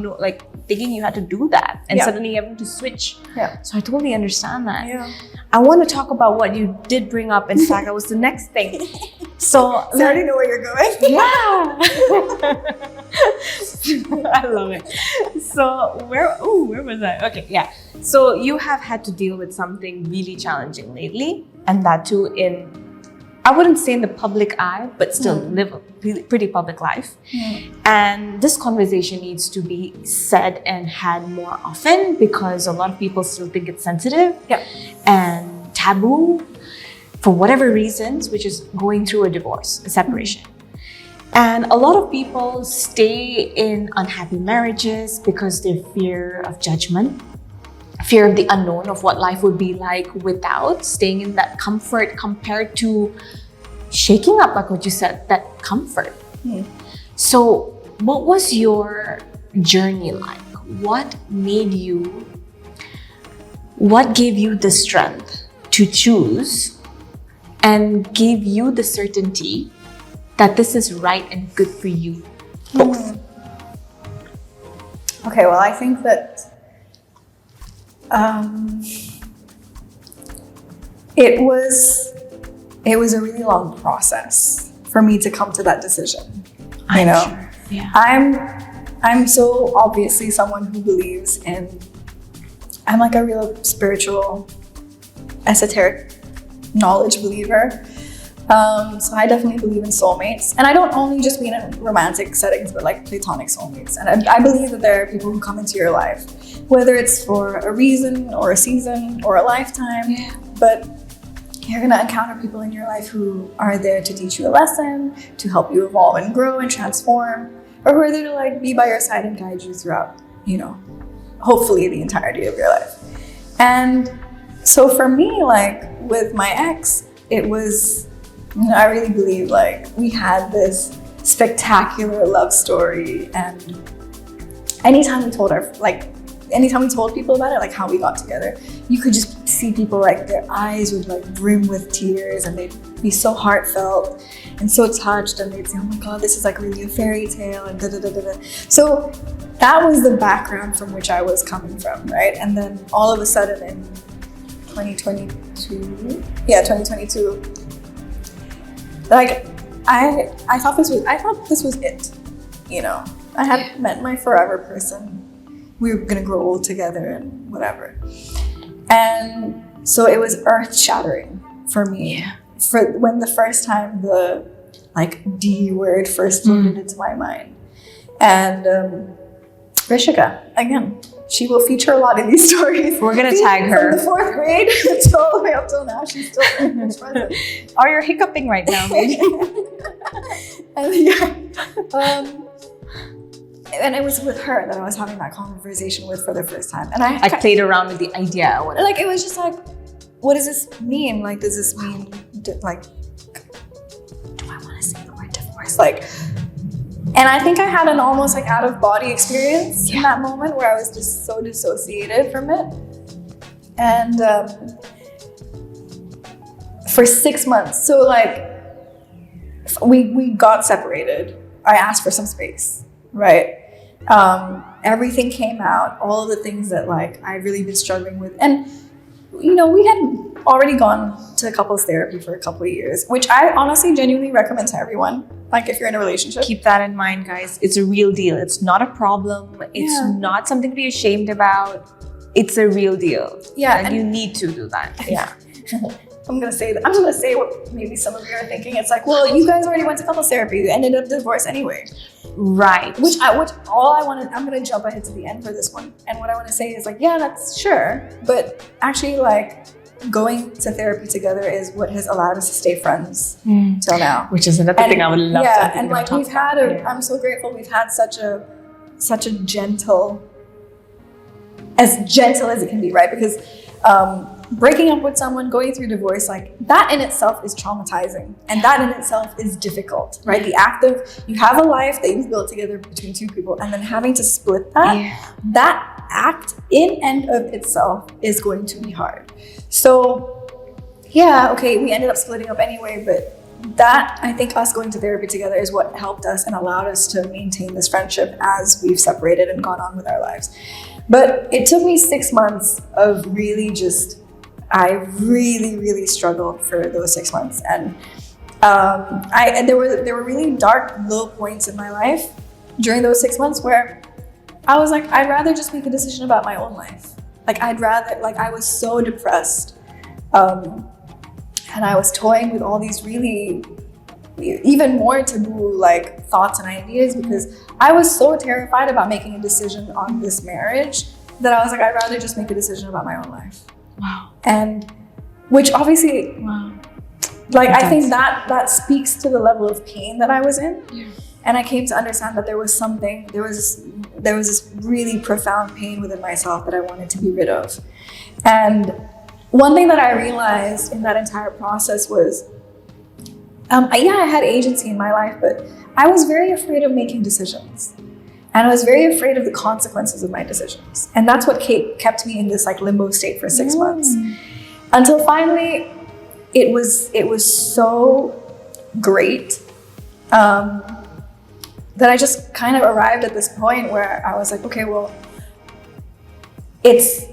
thinking you had to do that, and suddenly having to switch. So I totally understand that. I want to talk about what you did bring up. In fact, that was the next thing. So I already know where you're going. I love it. So where was I? Okay, so you have had to deal with something really challenging lately, and that too I wouldn't say in the public eye, but still live a pretty public life. And this conversation needs to be said and had more often, because a lot of people still think it's sensitive and taboo for whatever reasons, which is going through a divorce, a separation. And a lot of people stay in unhappy marriages because they fear of judgment, fear of the unknown, of what life would be like without staying in that comfort, compared to shaking up, like what you said, that comfort. So what was your journey like? What gave you the strength to choose and gave you the certainty that this is right and good for you both? Okay, well, I think that it was a really long process for me to come to that decision. Sure. I'm so obviously someone who believes in, I'm like a real spiritual, esoteric knowledge believer. So I definitely believe in soulmates. And I don't only just mean in romantic settings, but like platonic soulmates. And I believe that there are people who come into your life, whether it's for a reason or a season or a lifetime, but you're gonna encounter people in your life who are there to teach you a lesson, to help you evolve and grow and transform, or who are there to like be by your side and guide you throughout, hopefully the entirety of your life. And so for me, like with my ex, it was, I really believe like we had this spectacular love story, and anytime we told people about it, like how we got together, you could just see people like their eyes would like brim with tears, and they'd be so heartfelt and so touched, and they'd say, oh my God, this is like really a fairy tale, and da da da da da. So that was the background from which I was coming from, right? And then all of a sudden in 2022, like I thought this was it, you know. I had met my forever person. We were gonna grow old together and whatever. And so it was earth-shattering for me. Yeah. For when the first time the like D word first floated into my mind. And Rishika, again, she will feature a lot in these stories. We're gonna tag her. From the 4th grade all the way up till now, she's still very much present. Oh, you're hiccuping right now, maybe. And yeah. And it was with her that I was having that conversation with for the first time. And I played around with the idea. Or whatever. like, it was just like, what does this mean? Like, does this mean, like, do I want to say the word divorce? Like, and I think I had an almost like out of body experience in that moment where I was just so dissociated from it. And for 6 months, so like, we got separated. I asked for some space, right? Everything came out, all of the things that like I've really been struggling with. And, you know, we had already gone to couples therapy for a couple of years, which I honestly genuinely recommend to everyone. Like if you're in a relationship. Keep that in mind, guys. It's a real deal. It's not a problem. It's not something to be ashamed about. It's a real deal. Yeah. And you need to do that. Yeah. I'm gonna say what maybe some of you are thinking. It's like, well, you guys already went to couples therapy. You ended up divorced anyway. Right. I'm gonna jump ahead to the end for this one. And what I want to say is like, yeah, that's sure. But actually like going to therapy together is what has allowed us to stay friends till now. Which is another thing I would love to. Yeah, and like we've had I'm so grateful we've had such a gentle as it can be, right? Because breaking up with someone, going through divorce, like that in itself is traumatizing, and that in itself is difficult, right? The act of you have a life that you've built together between two people, and then having to split that act in and of itself is going to be hard. So yeah, okay, we ended up splitting up anyway, but that, I think us going to therapy together is what helped us and allowed us to maintain this friendship as we've separated and gone on with our lives. But it took me 6 months of really just, I really struggled for those 6 months. And there were really dark, low points in my life during those 6 months where I was like, I'd rather just make a decision about my own life. Like I was so depressed. And I was toying with all these really, even more taboo like thoughts and ideas, because I was so terrified about making a decision on this marriage that I was like, I'd rather just make a decision about my own life. Wow. And which obviously, like I think that speaks to the level of pain that I was in. Yeah. And I came to understand that there was this really profound pain within myself that I wanted to be rid of. And one thing that I realized in that entire process was, I had agency in my life, but I was very afraid of making decisions. And I was very afraid of the consequences of my decisions. And that's what kept me in this like limbo state for 6 months. Until finally, it was so great that I just kind of arrived at this point where I was like, okay, well, it's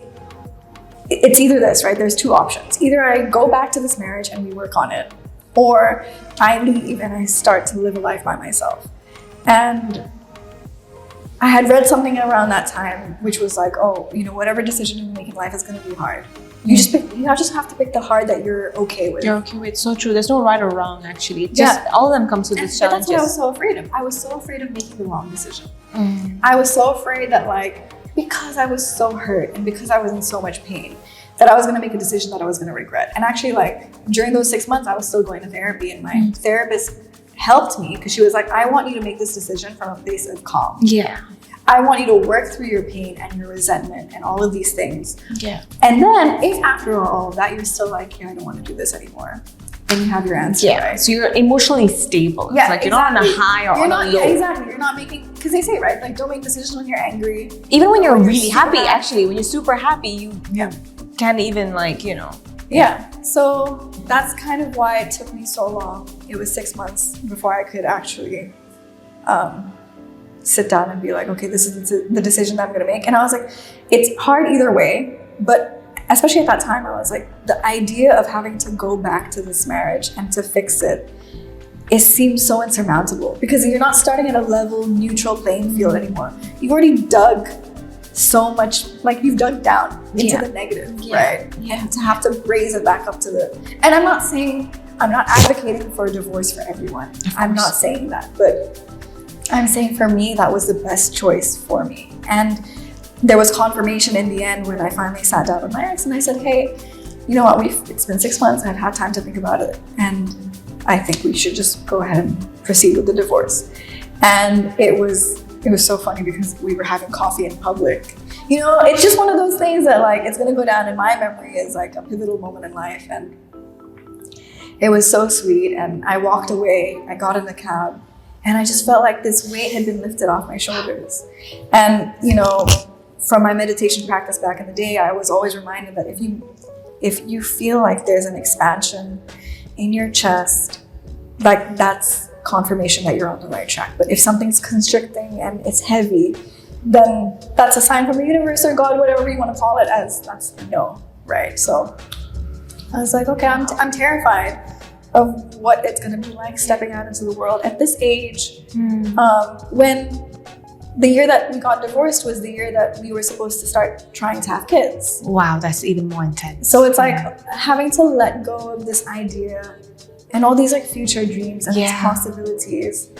either this, right? There's two options. Either I go back to this marriage and we work on it, or I leave and I start to live a life by myself. And I had read something around that time, which was like, oh, you know, whatever decision you make in life is going to be hard. You just have to pick the hard that you're okay with. You're okay with. So true. There's no right or wrong, actually. All of them comes with this challenges. That's what I was so afraid of. I was so afraid of making the wrong decision. I was so afraid that like, because I was so hurt and because I was in so much pain, that I was going to make a decision that I was going to regret. And actually, like during those 6 months, I was still going to therapy, and my therapist helped me because she was like, I want you to make this decision from a place of calm. Yeah. I want you to work through your pain and your resentment and all of these things. Yeah. And then if after all of that you're still like, yeah, I don't want to do this anymore, then you have your answer, right? So you're emotionally stable. Yeah, It's like you're not on a high or you're on not, a low. Exactly. You're not making, because they say, right, like don't make decisions when you're angry. Even when you're When you're really super happy, happy. actually, when you're super happy, you can't even like, Yeah. So that's kind of why it took me so long. It was 6 months before I could actually sit down and be like, okay, this is the decision that I'm going to make. And I was like, it's hard either way, but especially at that time, I was like, the idea of having to go back to this marriage and to fix it seems so insurmountable because you're not starting at a level neutral playing field anymore. You've already dug so much, like you've dug down into the negative, right? Yeah. And to have to raise it back up to and I'm not advocating for a divorce for everyone. I'm not saying that, but I'm saying for me, that was the best choice for me. And there was confirmation in the end when I finally sat down with my ex and I said, hey, you know what, it's been 6 months, I've had time to think about it. And I think we should just go ahead and proceed with the divorce. And it was so funny because we were having coffee in public. You know, it's just one of those things that like, it's gonna go down in my memory as like a pivotal moment in life. And it was so sweet. And I walked away, I got in the cab, and I just felt like this weight had been lifted off my shoulders. And, you know, from my meditation practice back in the day, I was always reminded that if you feel like there's an expansion in your chest, like that's confirmation that you're on the right track. But if something's constricting and it's heavy, then that's a sign from the universe or God, whatever you want to call it, as that's no, right? So I was like, okay, I'm terrified of what it's going to be like stepping out into the world at this age. When the year that we got divorced was the year that we were supposed to start trying to have kids. Wow, that's even more intense. So it's like having to let go of this idea and all these like future dreams and these possibilities,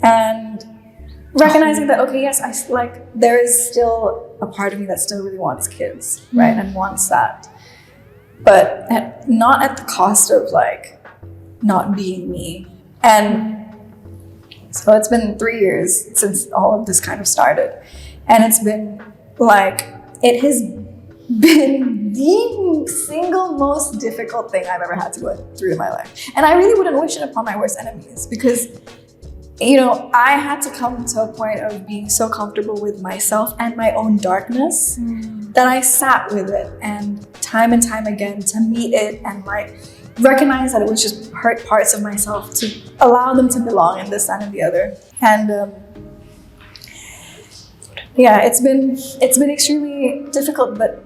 and recognizing that, okay, yes, there is still a part of me that still really wants kids, right? And wants that, but not at the cost of like not being me. And so it's been 3 years since all of this kind of started. And it's been like, it has been the single most difficult thing I've ever had to go through in my life. And I really wouldn't wish it upon my worst enemies because, you know, I had to come to a point of being so comfortable with myself and my own darkness that I sat with it and time again to meet it and like recognize that it was just hurt parts of myself, to allow them to belong in this and in the other. And it's been extremely difficult, but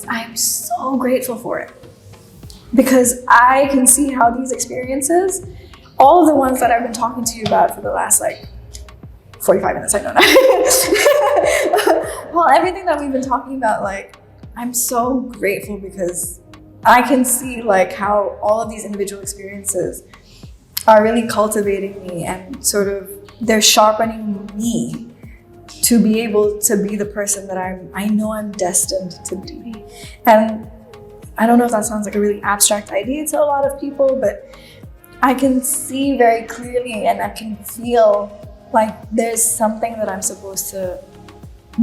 I'm so grateful for it because I can see how these experiences, all of the ones that I've been talking to you about for the last like 45 minutes, I don't know. Well, everything that we've been talking about, like, I'm so grateful because I can see like how all of these individual experiences are really cultivating me and sort of they're sharpening me to be able to be the person that I know I'm destined to be. And I don't know if that sounds like a really abstract idea to a lot of people, but I can see very clearly and I can feel like there's something that I'm supposed to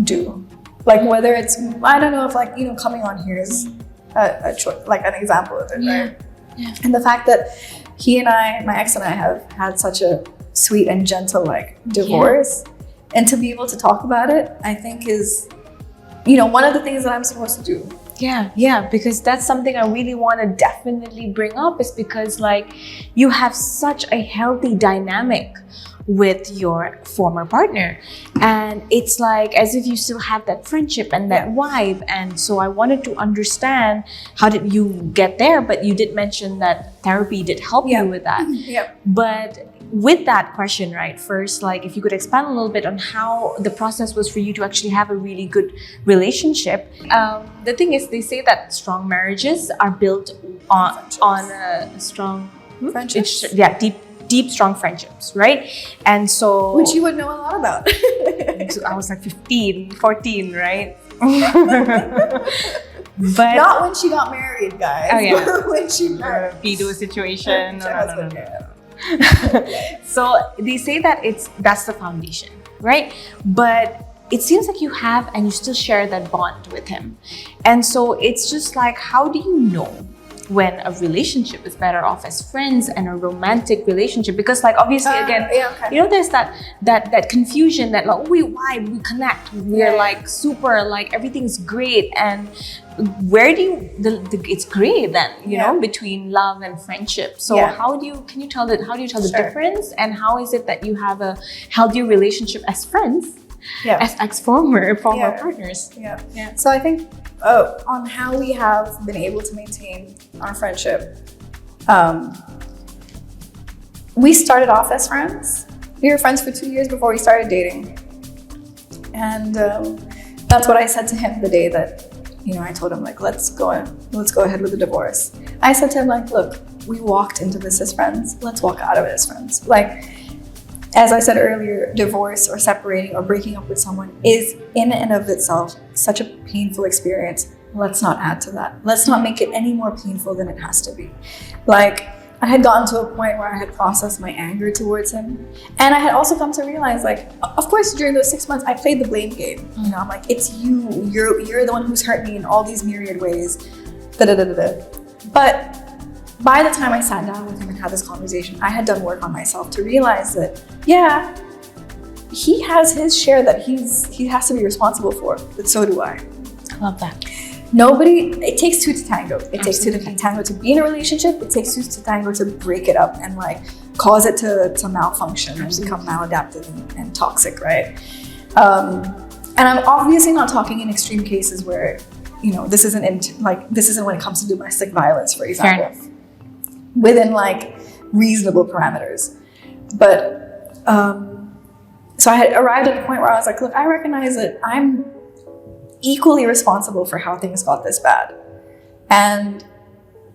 do. Like whether it's, I don't know if like, you know, coming on here is a choice, like an example of it, right? Yeah. And the fact that my ex and I have had such a sweet and gentle like divorce, and to be able to talk about it, I think is, you know, one of the things that I'm supposed to do. Yeah, because that's something I really want to definitely bring up, is because like you have such a healthy dynamic with your former partner, and it's like as if you still have that friendship and that vibe. And so I wanted to understand, how did you get there? But you did mention that therapy did help you with that. But with that question, right, first, like if you could expand a little bit on how the process was for you to actually have a really good relationship. The thing is, they say that strong marriages are built on a strong friendships. Deep, strong friendships, right? And so, which you would know a lot about. So I was like 15, 14, right? But not when she got married, guys. Oh yeah, when she married. pedo situation. No. Okay. So they say that that's the foundation, right? But it seems like you have, and you still share that bond with him. And so it's just like, how do you know when a relationship is better off as friends and a romantic relationship? Because like obviously again, you know, there's that confusion that like, we connect, we're like super, like everything's great, and where do you it's gray then, you know, between love and friendship. So how do you tell the difference, and how is it that you have a healthier relationship as friends, as former partners? So I think on how we have been able to maintain our friendship, we started off as friends. We were friends for 2 years before we started dating, and that's what I said to him the day that, you know, I told him like, let's go ahead with the divorce. I said to him like, look, we walked into this as friends, let's walk out of it as friends. Like, as I said earlier, divorce or separating or breaking up with someone is in and of itself such a painful experience. Let's not add to that. Let's not make it any more painful than it has to be. Like, I had gotten to a point where I had processed my anger towards him. And I had also come to realize, like, of course, during those 6 months, I played the blame game. You know, I'm like, it's you. You're the one who's hurt me in all these myriad ways. But by the time I sat down with him and had this conversation, I had done work on myself to realize that, yeah, he has his share that he has to be responsible for, but so do I. I love that. It takes two to tango. It takes two to tango to be in a relationship. It takes two to tango to break it up and like cause it to malfunction and become maladaptive and toxic, right? And I'm obviously not talking in extreme cases where, you know, this isn't when it comes to domestic violence, for example, within like reasonable parameters. But so I had arrived at a point where I was like, look, I recognize that I'm equally responsible for how things got this bad. And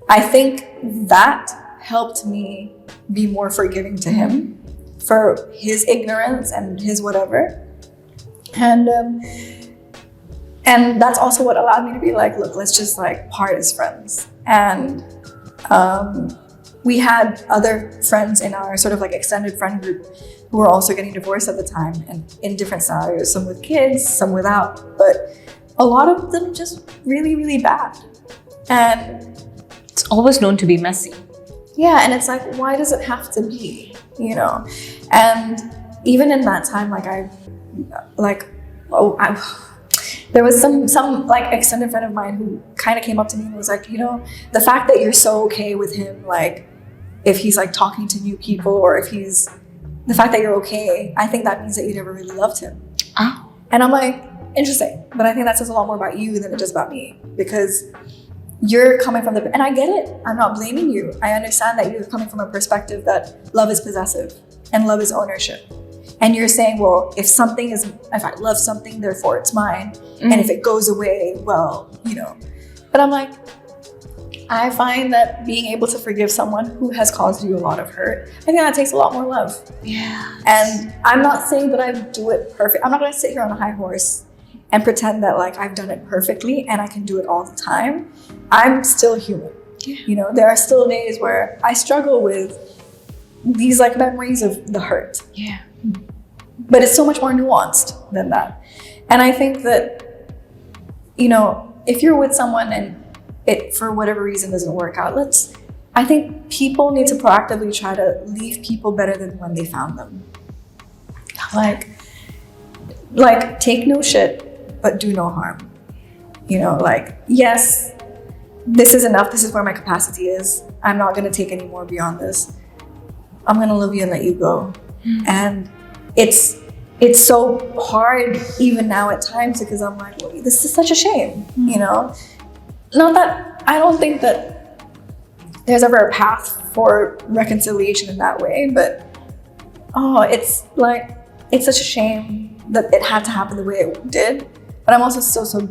I think that helped me be more forgiving to him for his ignorance and his whatever. And that's also what allowed me to be like, look, let's just like part as friends. And we had other friends in our sort of like extended friend group who were also getting divorced at the time, and in different scenarios, some with kids, some without, but a lot of them just really, really bad. And it's always known to be messy. Yeah, and it's like, why does it have to be, you know? And even in that time, there was some like extended friend of mine who kind of came up to me and was like, you know, the fact that you're so okay with him, like if he's like talking to new people, or the fact that you're okay, I think that means that you never really loved him. Oh. And I'm like, interesting. But I think that says a lot more about you than it does about me, because you're coming from and I get it. I'm not blaming you. I understand that you're coming from a perspective that love is possessive and love is ownership. And you're saying, well, if I love something, therefore it's mine. And if it goes away, well, you know. But I'm like, I find that being able to forgive someone who has caused you a lot of hurt, I think that takes a lot more love. Yeah. And I'm not saying that I do it perfect. I'm not going to sit here on a high horse and pretend that like I've done it perfectly and I can do it all the time. I'm still human. Yeah. You know, there are still days where I struggle with these like memories of the hurt. Yeah. But it's so much more nuanced than that. And I think that, you know, if you're with someone and it for whatever reason doesn't work out, I think people need to proactively try to leave people better than when they found them. Like take no shit, but do no harm. You know, like, yes, this is enough. This is where my capacity is. I'm not going to take any more beyond this. I'm going to love you and let you go. And it's so hard even now at times, because I'm like, well, this is such a shame, you know? Not that I don't think that there's ever a path for reconciliation in that way, but it's like, it's such a shame that it had to happen the way it did. But I'm also so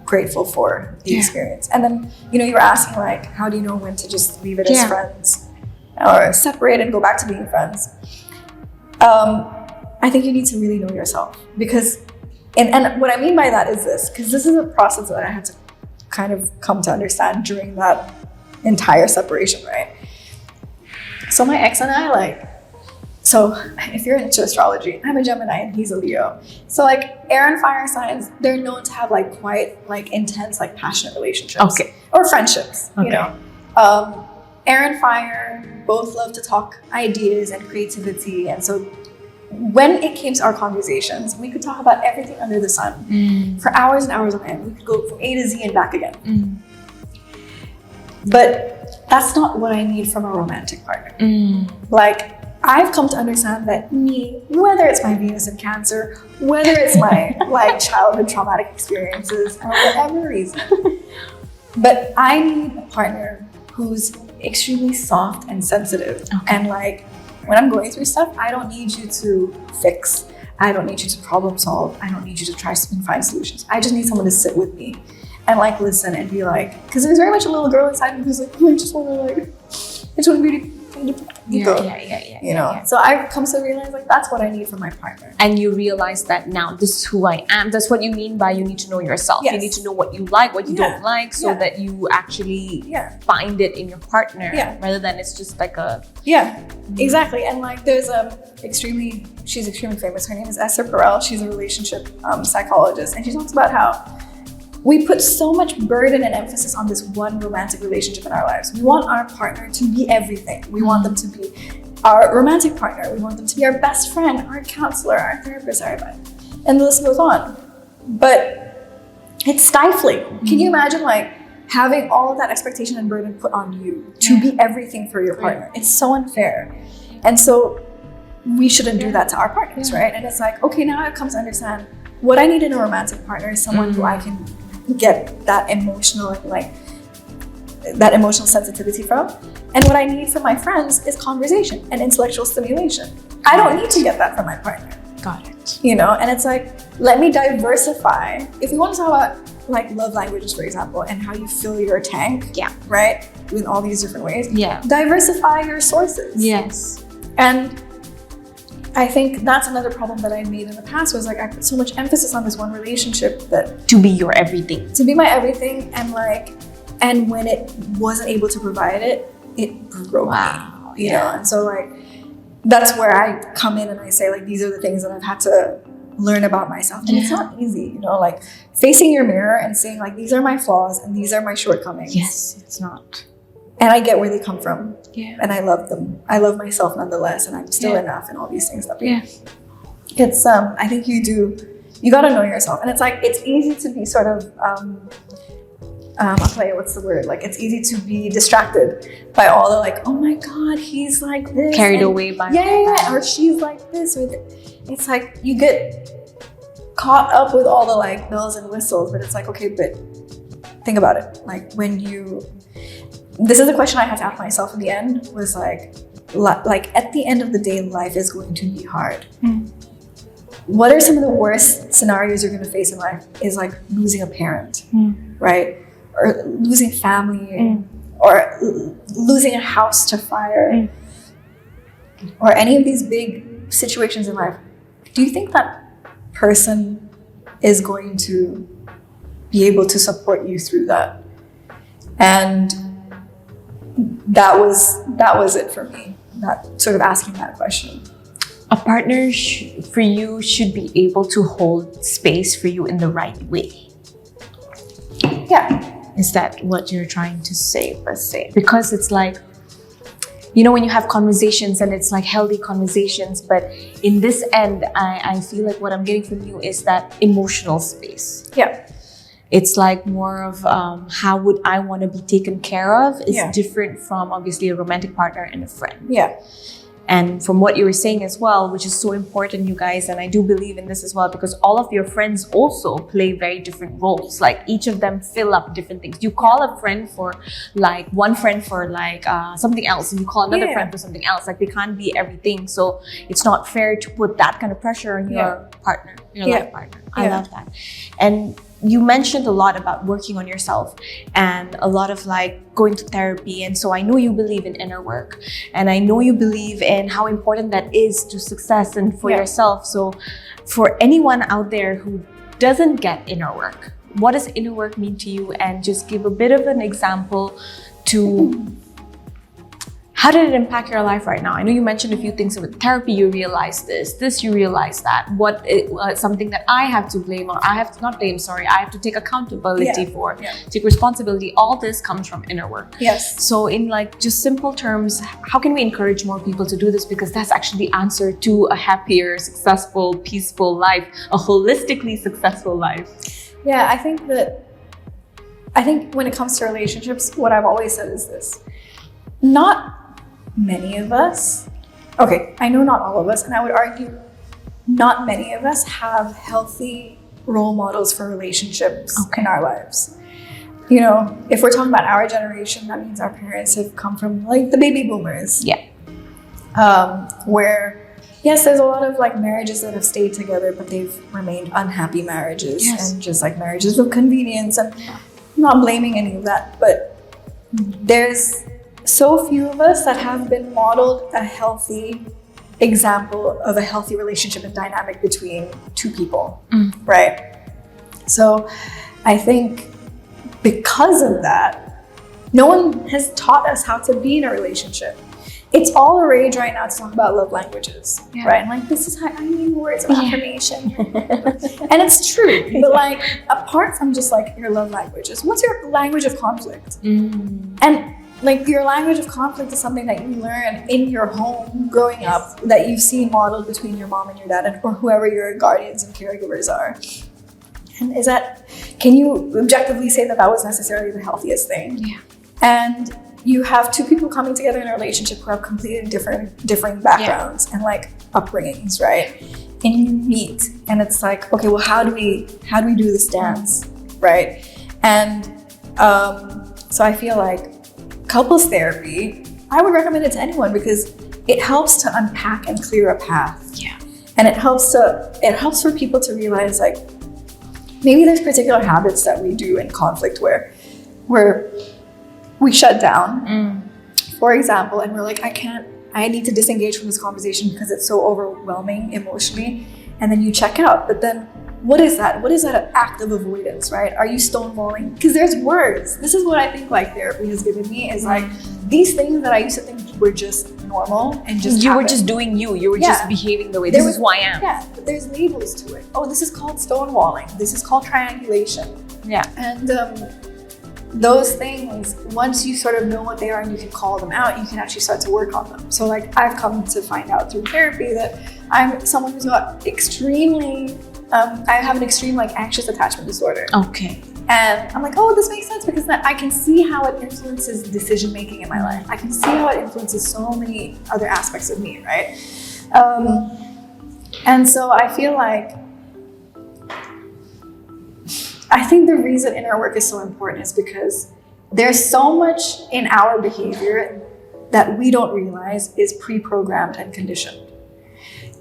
grateful for the experience. And then, you know, you were asking like, how do you know when to just leave it as friends or separate and go back to being friends? I think you need to really know yourself, because, and what I mean by that is this, because this is a process that I had to kind of come to understand during that entire separation, right? So my ex and I, like, So if you're into astrology, I'm a Gemini and he's a Leo. So like air and fire signs, they're known to have like quite like intense, like passionate relationships. Okay. Or friendships, Okay. you know. Air and fire both love to talk ideas and creativity. And so when it came to our conversations, we could talk about everything under the sun for hours and hours on end. We could go from A to Z and back again. But that's not what I need from a romantic partner. Like, I've come to understand that me, whether it's my Venus in Cancer, whether it's my like childhood traumatic experiences, or whatever reason, but I need a partner who's extremely soft and sensitive. And like, when I'm going through stuff, I don't need you to fix. I don't need you to problem solve. I don't need you to try and find solutions. I just need someone to sit with me and like listen and be like, because there's very much a little girl inside me who's like, oh, I just want to be you know. So I've come to realize like that's what I need from my partner. And you realize that now this is who I am. That's what you mean by you need to know yourself. Yes. You need to know what you like, what you don't like, so that you actually find it in your partner rather than it's just like a exactly. And like there's she's extremely famous. Her name is Esther Perel. She's a relationship psychologist, and she talks about how we put so much burden and emphasis on this one romantic relationship in our lives. We want our partner to be everything. We want them to be our romantic partner. We want them to be our best friend, our counselor, our therapist, our advisor. And the list goes on. But it's stifling. Can you imagine like having all of that expectation and burden put on you to be everything for your partner? It's so unfair. And so we shouldn't do that to our partners, right? And it's like, okay, now I've come to understand what I need in a romantic partner is someone who I can get that emotional sensitivity from. And what I need from my friends is conversation and intellectual stimulation. I don't need to get that from my partner. Got it. You know, and it's like, let me diversify. If we want to talk about like love languages, for example, and how you fill your tank, right, in all these different ways, diversify your sources. Yes. And I think that's another problem that I made in the past was like I put so much emphasis on this one relationship that to be your everything. To be my everything, and when it wasn't able to provide it, it broke me. You know, and so like that's where I come in and I say like these are the things that I've had to learn about myself. And it's not easy, you know, like facing your mirror and saying like these are my flaws and these are my shortcomings. Yes, it's not. And I get where they come from. Yeah. And I love them. I love myself nonetheless, and I'm still enough and all these things that it's I think you gotta know yourself. And it's like it's easy to be sort of what's the word? Like it's easy to be distracted by all the like, oh my God, he's like this. Carried away by or she's like this or it's like you get caught up with all the like bells and whistles, but it's like, okay, but think about it. Like this is the question I had to ask myself in the end was like at the end of the day, life is going to be hard. What are some of the worst scenarios you're going to face in life is like losing a parent, right? Or losing family, or losing a house to fire, or any of these big situations in life. Do you think that person is going to be able to support you through that? And that was it for me, that sort of asking that question. A partner for you should be able to hold space for you in the right way. Yeah. Is that what you're trying to say, per se? Because it's like, you know, when you have conversations and it's like healthy conversations, but in this end, I feel like what I'm getting from you is that emotional space. Yeah. It's like more of how would I want to be taken care of is different from obviously a romantic partner and a friend. Yeah. And from what you were saying as well, which is so important, you guys, and I do believe in this as well, because all of your friends also play very different roles. Like each of them fill up different things. You call a friend for like one friend for like something else, and you call another friend for something else. Like they can't be everything. So it's not fair to put that kind of pressure on your partner, your life partner. I love that. And you mentioned a lot about working on yourself and a lot of like going to therapy. And so I know you believe in inner work, and I know you believe in how important that is to success and for yourself. So for anyone out there who doesn't get inner work, what does inner work mean to you? And just give a bit of an example to How did it impact your life right now? I know you mentioned a few things with therapy. You realize this, you realize that. Something that I have to blame, or I have to not blame, sorry, I have to take accountability for, take responsibility. All this comes from inner work. Yes. So in like just simple terms, how can we encourage more people to do this? Because that's actually the answer to a happier, successful, peaceful life, a holistically successful life. Yeah, I think when it comes to relationships, what I've always said is this. Not many of us, okay, I know not all of us, and I would argue not many of us have healthy role models for relationships in our lives. You know, if we're talking about our generation, that means our parents have come from like the baby boomers. Yeah. Where, yes, there's a lot of like marriages that have stayed together, but they've remained unhappy marriages and just like marriages of convenience. And I'm not blaming any of that, but there's so few of us that have been modeled a healthy example of a healthy relationship and dynamic between two people, right? So I think because of that, no one has taught us how to be in a relationship. It's all a rage right now to talk about love languages, right? And like, this is how I need words of affirmation. And it's true, but like, apart from just like your love languages, what's your language of conflict? And like, your language of conflict is something that you learn in your home growing up, that you've seen modeled between your mom and your dad, or whoever your guardians and caregivers are. And can you objectively say that was necessarily the healthiest thing? Yeah. And you have two people coming together in a relationship who have completely different backgrounds and like upbringings, right? And you meet, and it's like, okay, well, how do we do this dance, right? And so I feel like couples therapy, I would recommend it to anyone because it helps to unpack and clear a path. Yeah. And it helps for people to realize like, maybe there's particular habits that we do in conflict where we shut down, for example, and we're like, I need to disengage from this conversation because it's so overwhelming emotionally. And then you check out. But then what is that? What is that act of avoidance, right? Are you stonewalling? Because there's words. This is what I think like therapy has given me is like these things that I used to think were just normal and just you were just doing you were just behaving the way this is who I am. Yeah, but there's labels to it. Oh, this is called stonewalling. This is called triangulation. Yeah. And those things, once you sort of know what they are and you can call them out, you can actually start to work on them. So like I've come to find out through therapy that I'm someone who's got extremely, I have an extreme like anxious attachment disorder. Okay. And I'm like, oh, this makes sense because I can see how it influences decision making in my life. I can see how it influences so many other aspects of me, right? And so I feel like, I think the reason inner work is so important is because there's so much in our behavior that we don't realize is pre-programmed and conditioned.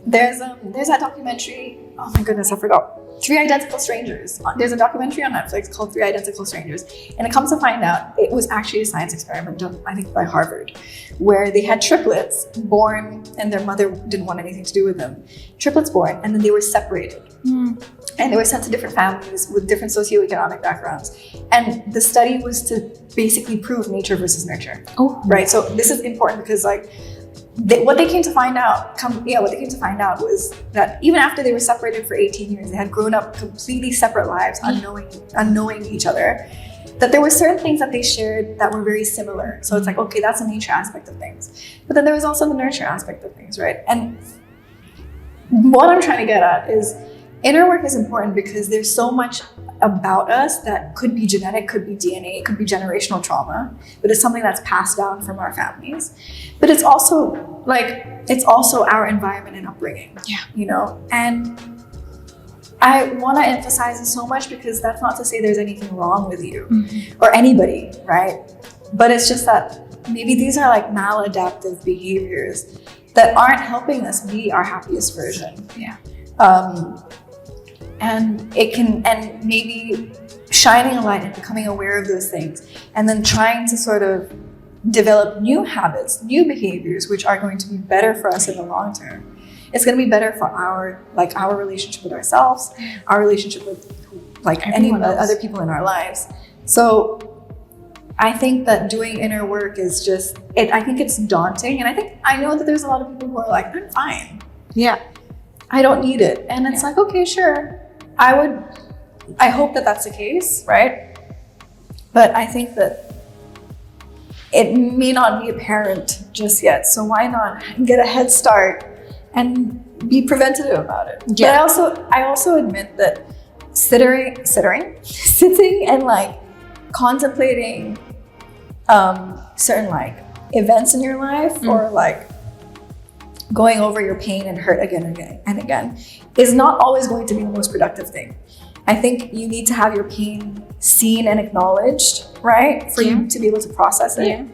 There's that documentary, oh my goodness, I forgot. 3 Identical Strangers. There's a documentary on Netflix called 3 Identical Strangers. And it comes to find out, it was actually a science experiment done, I think, by Harvard, where they had triplets born and their mother didn't want anything to do with them. Triplets born, and then they were separated. And they were sent to different families with different socioeconomic backgrounds. And the study was to basically prove nature versus nurture. Oh, right. So this is important because like, what they came to find out was that even after they were separated for 18 years, they had grown up completely separate lives, unknowing each other, that there were certain things that they shared that were very similar. So it's like, okay, that's the nature aspect of things. But then there was also the nurture aspect of things, right? And what I'm trying to get at is inner work is important because there's so much about us that could be genetic, could be DNA, it could be generational trauma, but it's something that's passed down from our families. But it's also our environment and upbringing, you know? And I want to emphasize this so much because that's not to say there's anything wrong with you or anybody, right? But it's just that maybe these are like maladaptive behaviors that aren't helping us be our happiest version. Yeah. And maybe shining a light and becoming aware of those things and then trying to sort of develop new habits, new behaviors, which are going to be better for us in the long term. It's going to be better for our relationship with ourselves, our relationship with like any other people in our lives. So I think that doing inner work is just it. I think it's daunting, and I know that there's a lot of people who are like, I'm fine. Yeah. I don't need it, and it's like, okay, sure. I hope that that's the case, right? But I think that it may not be apparent just yet. So why not get a head start and be preventative about it? Yeah. But I also admit that sitting and like contemplating certain like events in your life or like going over your pain and hurt again and again is not always going to be the most productive thing. I think you need to have your pain seen and acknowledged, right? For you to be able to process it. Yeah.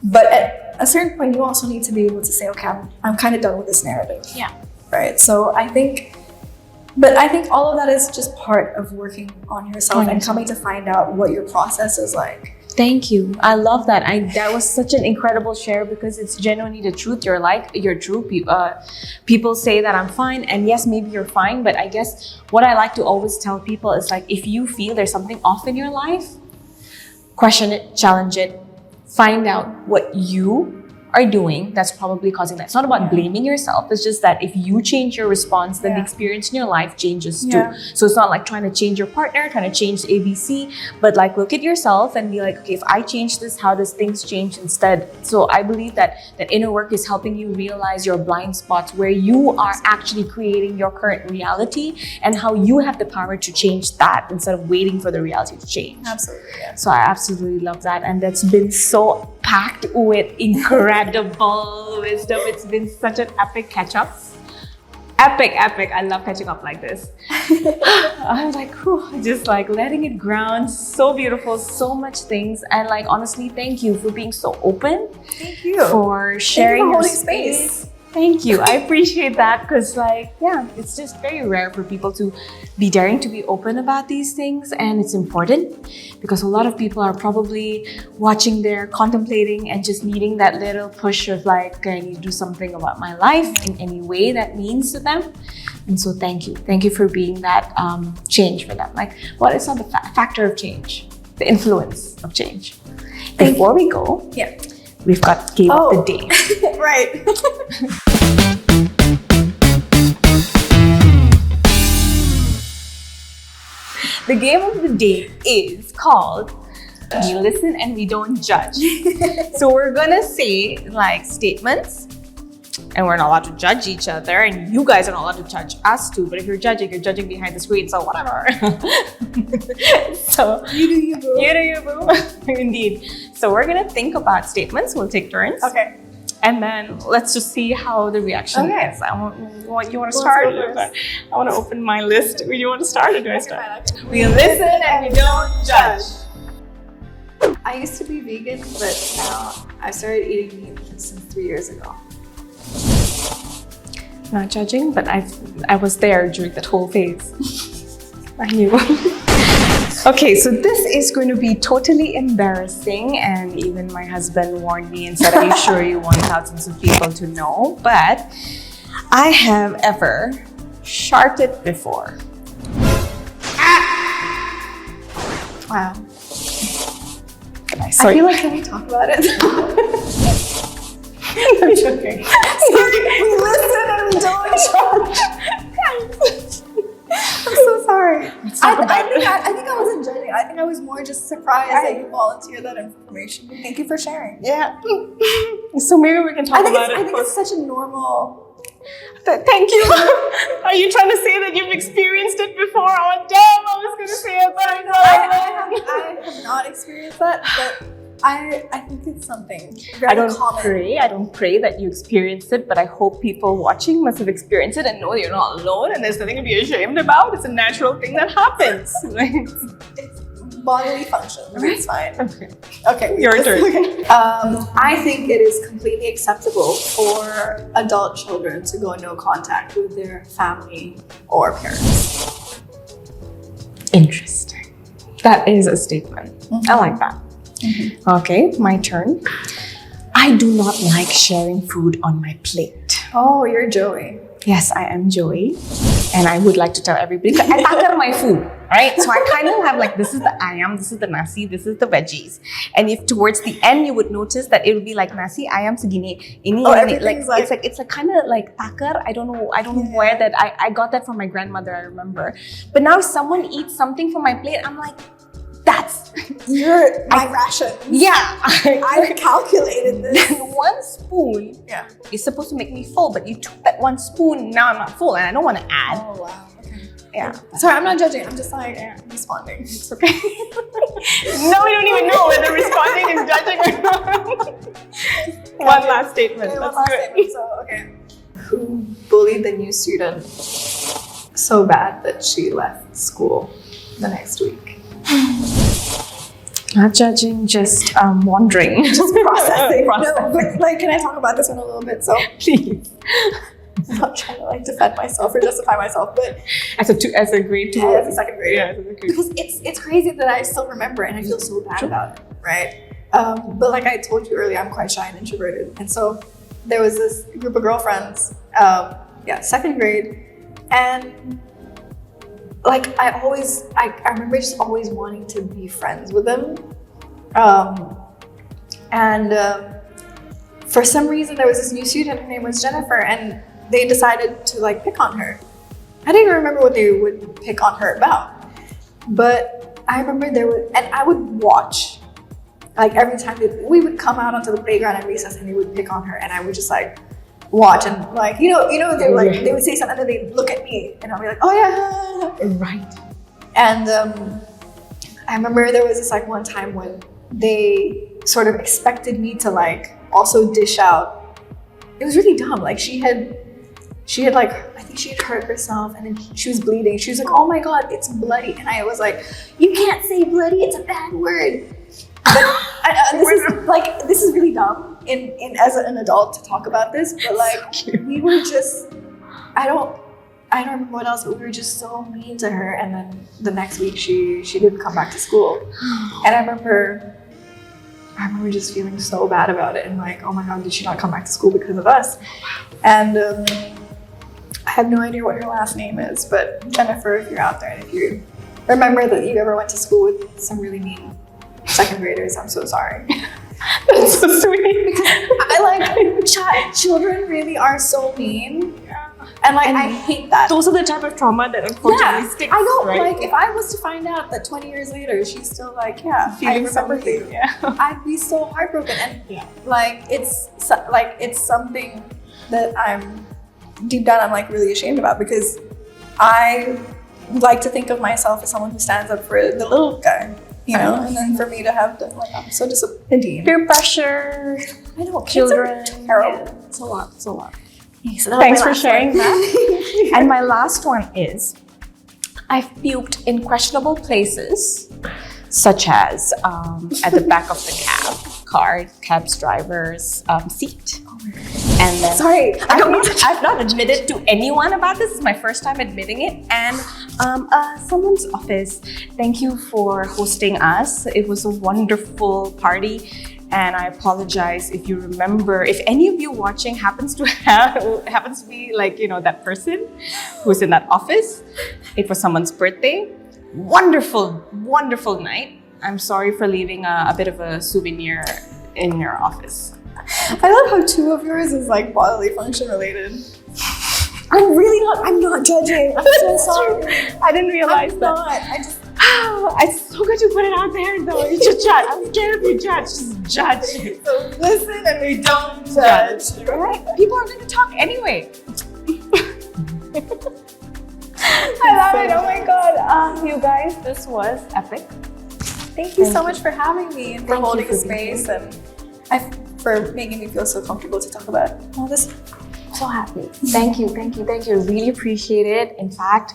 But at a certain point, you also need to be able to say, okay, I'm kind of done with this narrative. Yeah. Right. So I think all of that is just part of working on yourself and coming to find out what your process is like. Thank you. I love that. That was such an incredible share because it's genuinely the truth. You're true. People say that I'm fine, and yes, maybe you're fine. But I guess what I like to always tell people is like, if you feel there's something off in your life, question it, challenge it, find out what you are doing that's probably causing that. It's not about blaming yourself. It's just that if you change your response, then the experience in your life changes too. So it's not like trying to change your partner, trying to change the ABC, but like look at yourself and be like, okay, if I change this, how does things change instead? So I believe that inner work is helping you realize your blind spots where you are actually creating your current reality and how you have the power to change that instead of waiting for the reality to change. Absolutely. Yeah. So I absolutely love that. And that's been so packed with incredible wisdom. It's been such an epic catch-up. Epic. I love catching up like this. I was like, whew, just like letting it ground. So beautiful, so much things. And like, honestly, thank you for being so open. Thank you. For sharing your holding space. Thank you. I appreciate that because like, yeah, it's just very rare for people to be daring to be open about these things. And it's important because a lot of people are probably watching there, contemplating and just needing that little push of like, I need to do something about my life in any way that means to them. And so thank you. Thank you for being that change for them. Like, what is not the factor of change? The influence of change. Before we go, we've got game of the day. Right. The game of the day is called We Listen and We Don't Judge. So we're gonna say like statements and we're not allowed to judge each other and you guys are not allowed to judge us too. But if you're judging behind the screen, so whatever. So You do you, boo. You do you, boo. Indeed. So we're gonna think about statements. We'll take turns. Okay. And then let's just see how the reaction is. You want to start? I want to open my list. Do you want to start or do I start? We listen and we don't judge. I used to be vegan, but now I started eating meat since 3 years ago. Not judging, but I was there during that whole phase. I knew. Okay, so this is going to be totally embarrassing, and even my husband warned me and said, "Are you sure you want thousands of people to know?" But I have ever sharted before. Wow. I I feel like, can we talk about it? I'm joking. We listen and we don't judge. I'm so sorry. I think I wasn't judging. I think I was more just surprised that you volunteered that information. Thank you for sharing. Yeah. So maybe we can talk about it. I think it's such a normal. Thank you. Are you trying to say that you've experienced it before? Oh, damn, I was going to say it, but I have not experienced that, but I think it's something very common. I don't pray that you experienced it, but I hope people watching must have experienced it and know you're not alone and there's nothing to be ashamed about. It's a natural thing that happens. It's bodily function. Right? It's fine. Okay. Your turn. Okay. I think it is completely acceptable for adult children to go no contact with their family or parents. Interesting. That is a statement. I like that. Okay, my turn. I do not like sharing food on my plate. Oh, you're Joey. Yes, I am Joey. And I would like to tell everybody, I takar my food, right? So I kind of have like, this is the ayam, this is the nasi, this is the veggies. And if towards the end, you would notice that it would be like nasi, ayam segini, ini, it's like kind of like takar. I don't know where that, I got that from my grandmother, I remember. But now if someone eats something from my plate, I'm like, that's my ration. Yeah. I calculated this. One spoon is supposed to make me full, but you took that one spoon, now I'm not full and I don't want to add. Oh, wow. Okay. Yeah. Sorry, I'm not judging. I'm just like responding. It's okay. No, we don't even know whether responding is judging or not. One last statement. Okay, That's one last good. statement. So, okay. Who bullied the new student so bad that she left school the next week? Not judging, just wondering. Just processing. Processing. No, but like, can I talk about this one a little bit? So, Please. I'm not trying to like defend myself or justify myself, but As a grade 2. as a second grader. Yeah, as a grade 2. Because it's crazy that I still remember and I feel so bad about it, right? But like I told you earlier, I'm quite shy and introverted, and so there was this group of girlfriends, second grade, and like I remember just always wanting to be friends with them, for some reason there was this new student. Her name was Jennifer, and they decided to like pick on her. I didn't even remember what they would pick on her about, but I remember and I would watch. Like every time we would come out onto the playground at recess, and they would pick on her, and I would just like watch and like they were like they would say something and then they'd look at me and I'll be like, oh yeah, Right. and I remember there was this like one time when they sort of expected me to like also dish out. It was really dumb. Like she had like, I think she had hurt herself and then she was bleeding. She was like, oh my god, it's bloody, and I was like, you can't say bloody, it's a bad word. But this is really dumb in as an adult to talk about this, but like we were just, I don't remember what else, but we were just so mean to her. And then the next week she didn't come back to school, and I remember just feeling so bad about it and like, oh my god, did she not come back to school because of us? And I have no idea what her last name is, but Jennifer, if you're out there and if you remember that you ever went to school with some really mean second graders, I'm so sorry. That's so sweet. I like children really are so mean, and like I hate that. Those are the type of trauma that unfortunately sticks. I know. Right? Like if I was to find out that 20 years later she's still like, I Feeling remember something. you, Yeah. I'd be so heartbroken. And like it's something that I'm deep down I'm like really ashamed about, because I like to think of myself as someone who stands up for the little guy. And then for me to have to, like, I'm so disappointed. Peer pressure. I know, Children. kids are terrible. Yeah. It's a lot. So that was Thanks my for last sharing one. that. And my last one is, I've puked in questionable places, such as at the back of the cab's driver's seat. And then, Sorry, I've not admitted to anyone about this. It's my first time admitting it. And someone's office. Thank you for hosting us. It was a wonderful party. And I apologize if you remember, if any of you watching happens to be like, that person who's in that office. It was someone's birthday. Wonderful, wonderful night. I'm sorry for leaving a bit of a souvenir in your office. I love how two of yours is like bodily function related. I'm not judging. I'm so sorry. I didn't realize it's so good to put it out there though. You should judge. I'm scared if you judge. Just judge. So listen and we don't judge. Right? People are going to talk anyway. I love it. Oh my god. You guys, this was epic. Thank you so much for having me and for holding a space and for making me feel so comfortable to talk about all this. So happy. Thank you. Really appreciate it. In fact,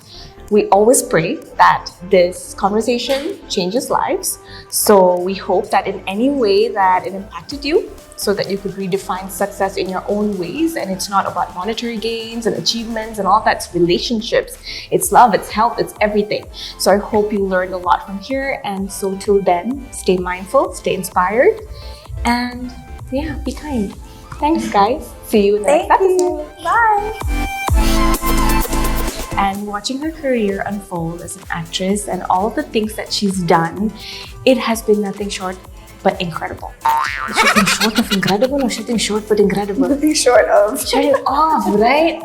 we always pray that this conversation changes lives. So we hope that in any way that it impacted you, so that you could redefine success in your own ways. And it's not about monetary gains and achievements and all that. It's relationships, it's love, it's health, it's everything. So I hope you learned a lot from here. And so till then, stay mindful, stay inspired, and be kind. Thanks, guys. See you in the next episode. Bye. And watching her career unfold as an actress and all of the things that she's done, it has been nothing short but incredible. Shooting short of incredible or shooting short but incredible? Nothing short of. Shutting off, right?